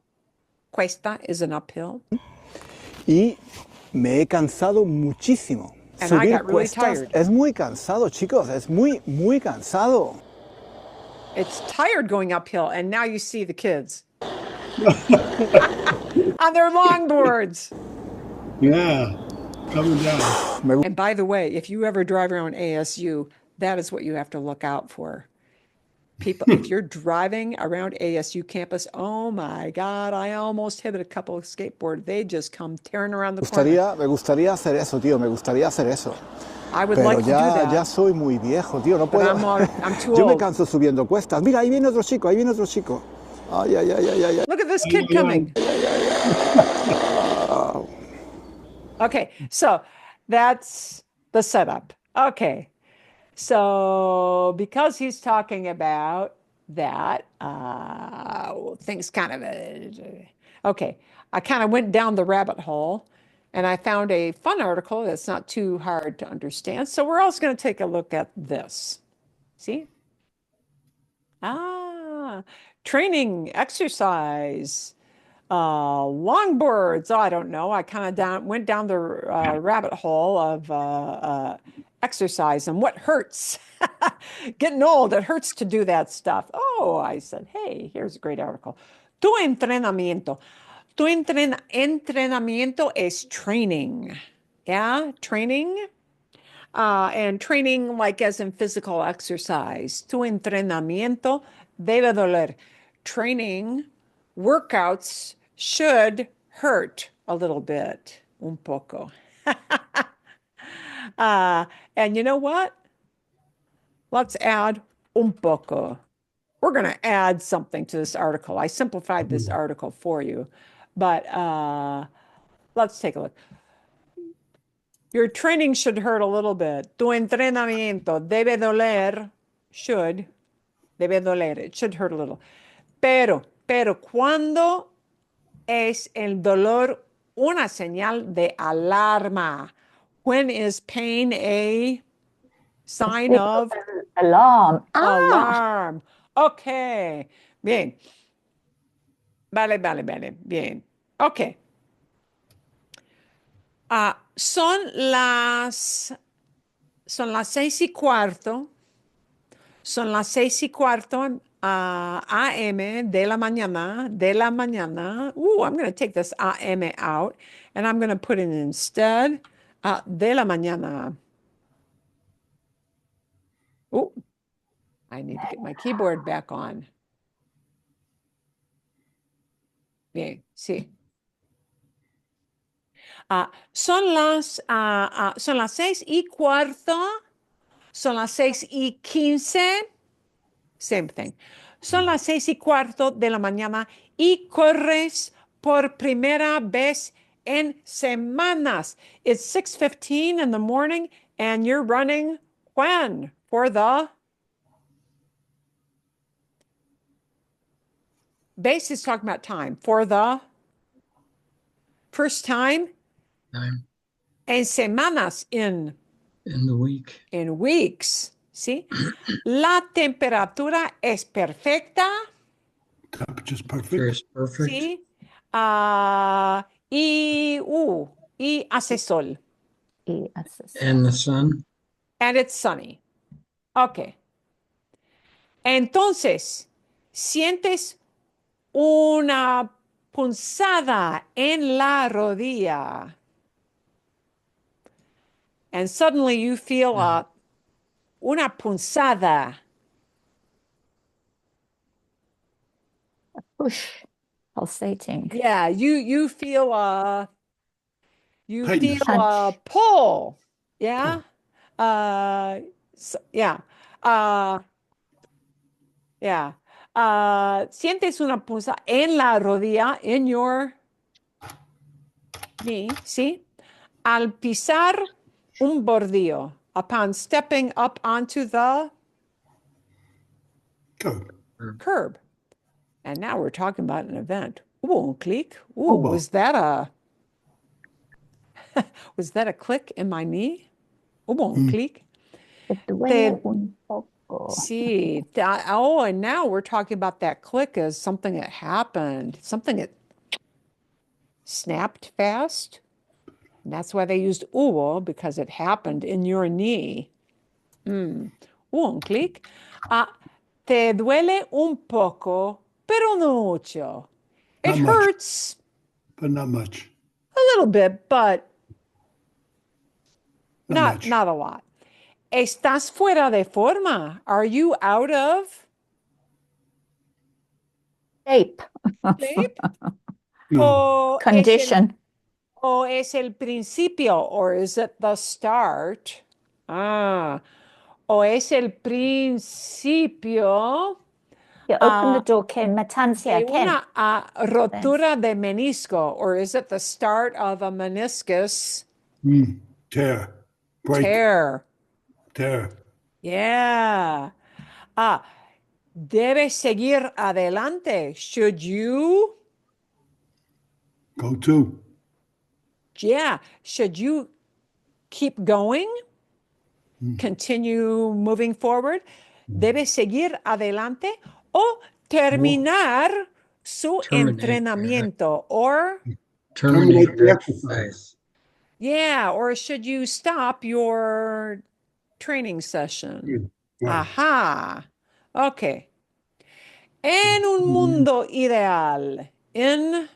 Cuesta is an uphill. Y me he cansado muchísimo. And I Subir got really cuestas tired. es muy cansado, chicos. Es muy, muy cansado. It's tired going uphill. And now you see the kids on their longboards. Yeah. Coming down. And by the way, if you ever drive around ASU, that is what you have to look out for. People, if you're driving around ASU campus, oh my God, I almost hit a couple of skateboards. They just come tearing around the corner. Me gustaría hacer eso, tío. Me gustaría hacer eso. I would Pero like to do ya that. soy muy viejo, tío. No But puedo. I'm too Yo me old. canso subiendo cuestas. Mira, ahí viene otro chico, ahí viene otro chico. Ay, ay, ay, ay, ay. Look at this kid coming. Okay, so that's the setup. Okay, so because he's talking about that, things kind of, okay, I kind of went down the rabbit hole and I found a fun article that's not too hard to understand. So we're also going to take a look at this. See? Training, exercise, longboards. I don't know. I kind of went down the rabbit hole of exercise and what hurts. Getting old, it hurts to do that stuff. Oh, I said, hey, here's a great article. Tu entrenamiento. Tu entrenamiento es training. Yeah, training. And training like as in physical exercise. Tu entrenamiento debe doler. Training, workouts should hurt a little bit. Un poco. And you know what? Let's add un poco. We're going to add something to this article. I simplified this article for you, but let's take a look. Your training should hurt a little bit. Tu entrenamiento debe doler, debe doler. It should hurt a little. Pero, ¿cuándo es el dolor una señal de alarma? When is pain a sign of Alarm. alarm? Okay, bien. Vale, bien. Okay. Son las 6:15. Son las 6:15 AM de la mañana. I'm going to take this AM out and I'm going to put it instead de la mañana. I need to get my keyboard back on. Bien, sí. Son las 6:15. Son las 6:15. Same thing. Son las 6:15 de la mañana y corres por primera vez en semanas. It's 6:15 in the morning and you're running when? For the base is talking about time. For the first time Time en semanas in the week. in weeks. ¿Sí? La temperatura es perfecta. Temperature's perfect. It's perfect. ¿Sí? Y hace sol. Y hace sol. And the sun. And it's sunny. Okay. Entonces, sientes una punzada en la rodilla. And suddenly you feel una punzada. Push. Pulsating. Yeah, you feel Tightness. a pull. Yeah. Yeah. Yeah. Sientes una punzada en la rodilla, in your knee, ¿sí? Al pisar un bordillo, upon stepping up onto the curb. And now we're talking about an event. Hubo un clic. Hubo. Was that a click in my knee? Hubo un clic. Te duele un poco. Sí. And now we're talking about that click as something that happened, something that snapped fast. And that's why they used hubo, because it happened in your knee. Hubo un clic. Te duele un poco, pero no mucho. It Not much. hurts But not much. a little bit, but Not much. not a lot. Estás fuera de forma. Are you out of Shape. shape? No. Condition. Es el principio, or is it the start? O es el principio You open the door, Ken. Matancia, de Ken. una rotura de menisco, or is it the start of a meniscus Tear. Break. tear? Tear. Yeah. Debes seguir adelante. Should you? Go to. Yeah. Should you keep going? Continue moving forward. Debes seguir adelante o terminar su Terminate, entrenamiento. Or, Terminate the the exercise. exercise. yeah, or should you stop your training session? Right. Aha. Okay. En un mundo ideal, in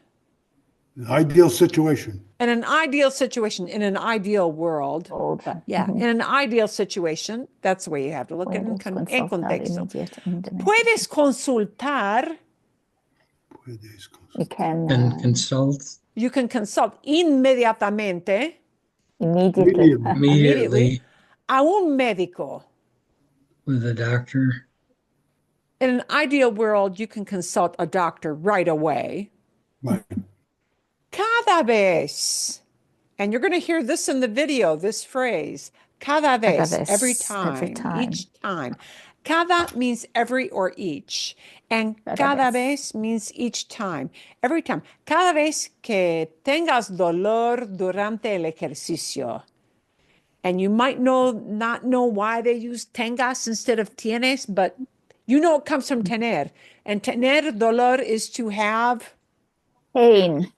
Ideal situation. an ideal situation, in an ideal world, Older. yeah, in an ideal situation, that's the way you have to look at it Puedes en consultar contexto. inmediatamente. Puedes consultar You can And consult You can consult inmediatamente, immediately. immediately a un médico. with a doctor. In an ideal world, you can consult a doctor right away. Right. Cada vez. And you're going to hear this in the video, this phrase. Cada vez, every time, each time. Cada means every or each. And cada vez means each time, every time. Cada vez que tengas dolor durante el ejercicio. And you might not know why they use tengas instead of tienes, but you know it comes from tener. And tener dolor is to have pain.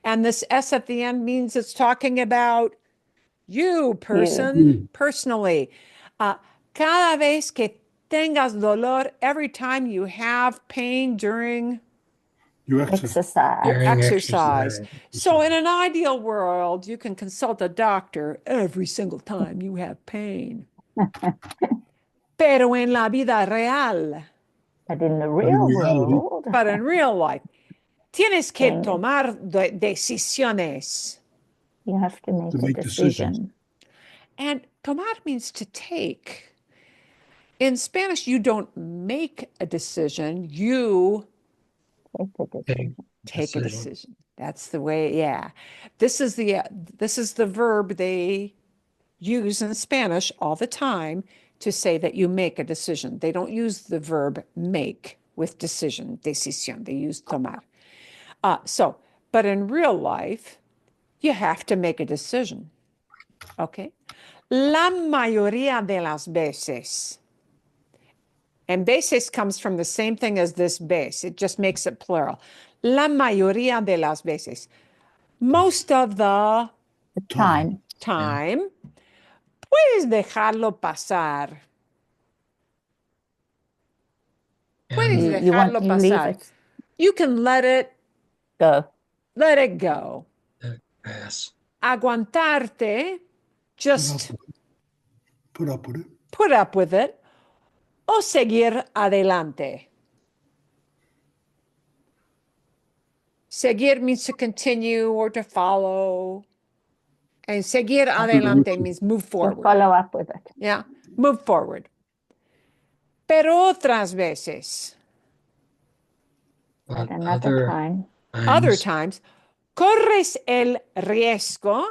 And this S at the end means it's talking about you, person, personally. Cada vez que tengas dolor, every time you have pain during Your Exercise. your During exercise. exercise. So in an ideal world, you can consult a doctor every single time you have pain. Pero en la vida real, But in the real reality. world, but in real life, tienes que Then- tomar decisiones. you have to make To a make decisions. decision. And tomar means to take. In Spanish, you don't make a decision, you Take a decision. take a decision. That's the way, yeah. This is the verb they use in Spanish all the time to say that you make a decision. They don't use the verb make with decision, decisión. They use tomar. But in real life, you have to make a decision. Okay? La mayoría de las veces. And veces comes from the same thing as this vez. It just makes it plural. La mayoría de las veces. Most of the Time. puedes dejarlo pasar. Puedes And You dejarlo leave pasar. it You can let it go. go. pass. Aguantarte, just Put up with it. put up with it, o seguir adelante. Seguir means to continue or to follow. And seguir adelante means move So forward. follow up with it. Yeah, move forward. Pero otras veces, At But another time, other times, corres el riesgo,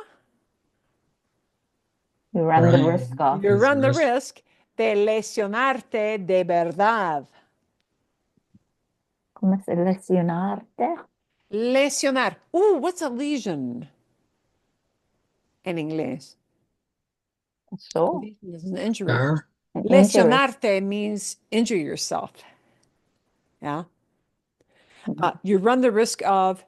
you run the Right. risk of you run the risk. risk de lesionarte de verdad. ¿cómo se lesionarte? Lesionar. What's a lesion in English? So, Lesion is an injury. Scar. an injury. Lesionarte means injure yourself. Yeah. You run the risk of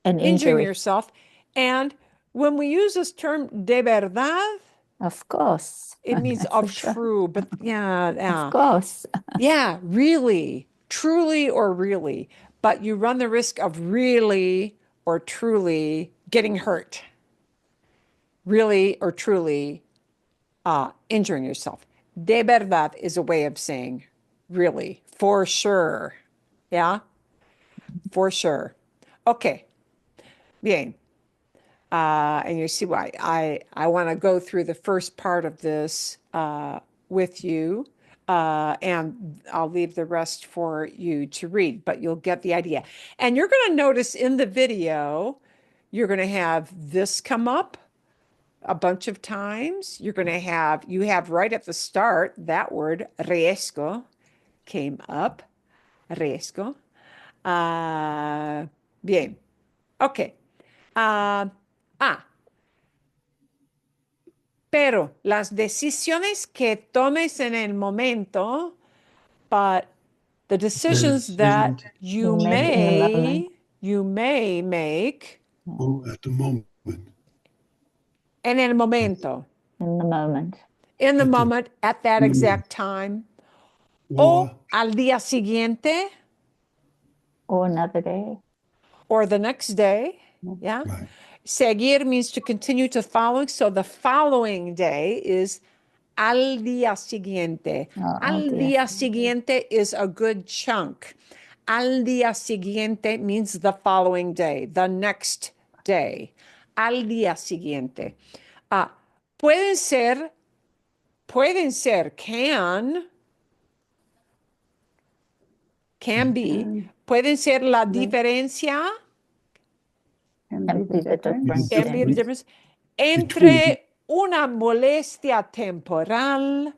An injuring injury. yourself. And when we use this term de verdad, Of course. it means That's of for sure. true, but yeah. Of course. Yeah, really, truly or really. But you run the risk of really or truly getting hurt. Really or truly injuring yourself. De verdad is a way of saying really, for sure. Yeah, for sure. Okay, bien. And you see why I want to go through the first part of this with you, and I'll leave the rest for you to read, but you'll get the idea. And you're going to notice in the video, you're going to have this come up a bunch of times. You have right at the start, that word, riesgo, came up. Riesgo. Bien. Okay. Pero las decisiones que tomes en el momento, but the decisions that you make in the moment. may make Oh, at the moment. en el momento, In the moment. in the At the- moment, at that in the exact time, Or o al día siguiente, Or another day. or the next day. Yeah. right. Seguir means to continue to follow. So the following day is al día siguiente. Oh, Al al día día siguiente is a good chunk. Al día siguiente means the following day, the next day. Al día siguiente. Pueden ser, can be, pueden ser la diferencia, Can Can be be the difference. can be the in- difference, entre una molestia temporal,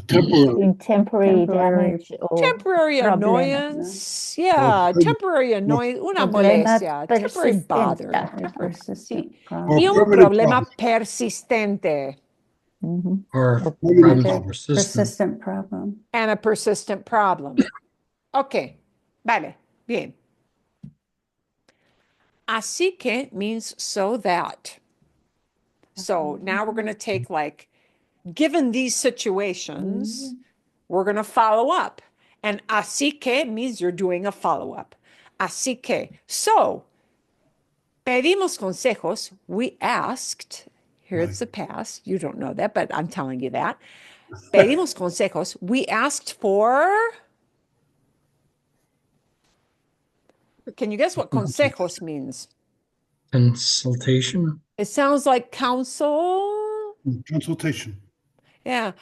Temporary. in temporary Temporary. damage or temporary problema. annoyance. Yeah, Or temporary annoyance, una Problema molestia, temporary bother. persistente. A persistent Sí. problem. Y Or un permanent problema problem. persistente Mhm. Or Or Permanent problems problem. persistent. Persistent problem. and a persistent problem. Ok, vale, bien. Así que means so that. So now we're going to take like, given these situations, we're going to follow up. And así que means you're doing a follow up. Así que, so, pedimos consejos. We asked. Here it's the past. You don't know that, but I'm telling you that. Pedimos consejos. We asked for. Can you guess what consejos means? Consultation. It sounds like counsel. Consultation. Yeah.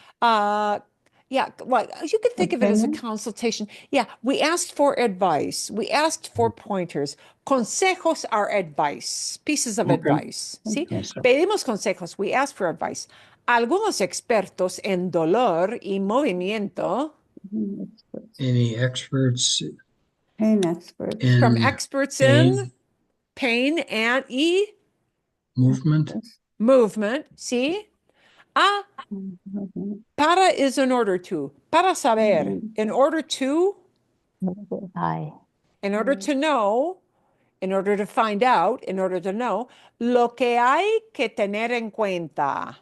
Yeah. Well, you could think of it as a Opinion? consultation. Yeah. We asked for advice. We asked for pointers. Consejos are advice, pieces of Okay. advice. See? Okay. Pedimos consejos. We asked for advice. Algunos expertos en dolor y movimiento, Any experts Pain experts. from in experts in pain pain and movement? movement. See? Para is in order to. Para saber. In order to. Aye. In order to know, in order to find out, in order to know, lo que hay que tener en cuenta.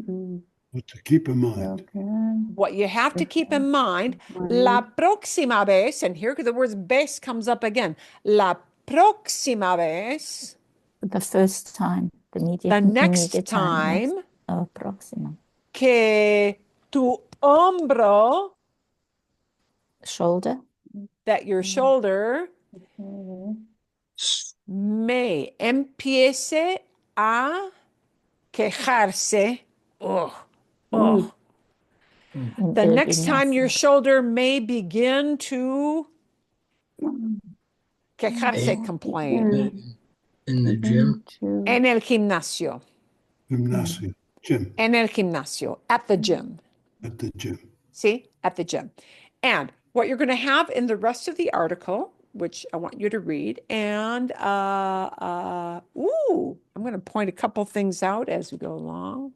What to keep in mind. Okay. What you have to keep in mind, la próxima vez, and here the word vez comes up again. La próxima vez, The first time. The the next immediate time Oh, próxima. que tu hombro, Shoulder. that your shoulder me empiece a quejarse. The next time your shoulder may begin to quejarse, complain. In the gym. En el gimnasio. Gymnasium. Gym. En el gimnasio. At the gym. At the gym. See? At the gym. And what you're going to have in the rest of the article, which I want you to read, and I'm going to point a couple things out as we go along.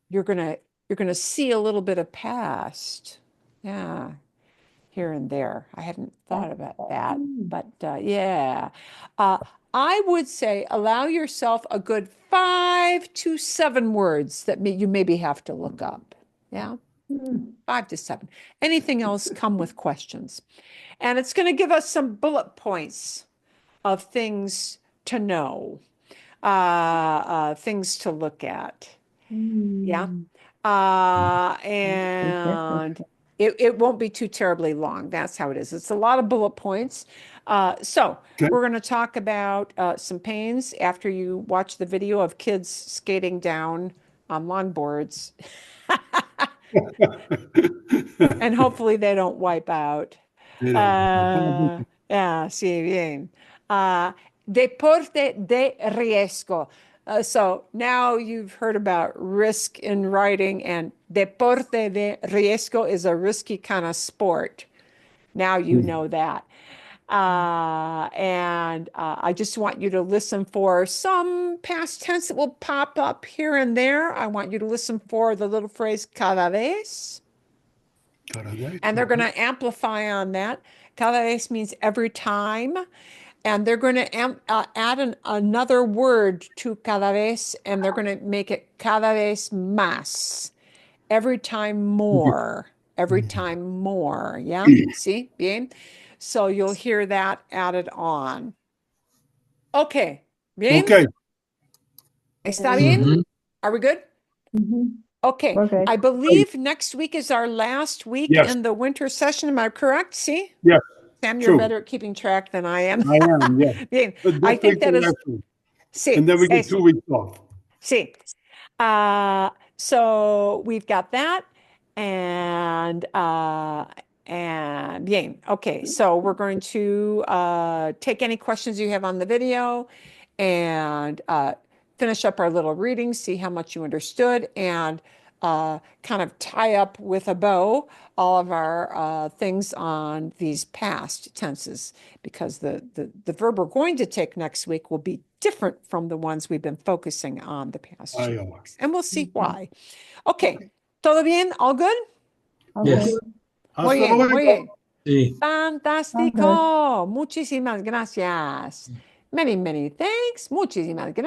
You're going to see a little bit of past. Yeah. Here and there. I hadn't thought about that, but yeah. I would say allow yourself a good 5 to 7 words that you maybe have to look up. Yeah. 5 to 7. Anything else, come with questions. And it's going to give us some bullet points of things to know, things to look at. Yeah. And it won't be too terribly long. That's how it is. It's a lot of bullet points. So we're going to talk about some pains after you watch the video of kids skating down on lawn boards. And hopefully they don't wipe out. Yeah, sí, bien. Deporte de riesgo. So now you've heard about risk in writing, and deporte de riesgo is a risky kind of sport. Now you know that. And I just want you to listen for some past tense that will pop up here and there. I want you to listen for the little phrase cada vez. And they're going to amplify on that. Cada vez means every time. And they're going to add another word to cada vez, and they're going to make it cada vez más. Every time more. Every time more. Yeah? See? Bien? So you'll hear that added on. Okay. Bien? Okay. ¿Está bien? Are we good? Okay, We're good. I believe next week is our last week Yes. in the winter session. Am I correct? See? Yes, Sam, you're true. better at keeping track than I am. I am, yeah. Bien, But I this think week's that the is, last week. sí, And then we get eso. 2 weeks off. Sí. So we've got that and bien. Okay, so we're going to take any questions you have on the video and finish up our little reading, see how much you understood, and kind of tie up with a bow all of our things on these past tenses, because the verb we're going to take next week will be different from the ones we've been focusing on the past I few know. weeks. And we'll see why. Okay, ¿todo bien? All good? Yes. Okay. Muy Hasta bien, muy luego. bien. Sí. Fantástico. Muchísimas gracias. Many, many thanks. Muchísimas gracias.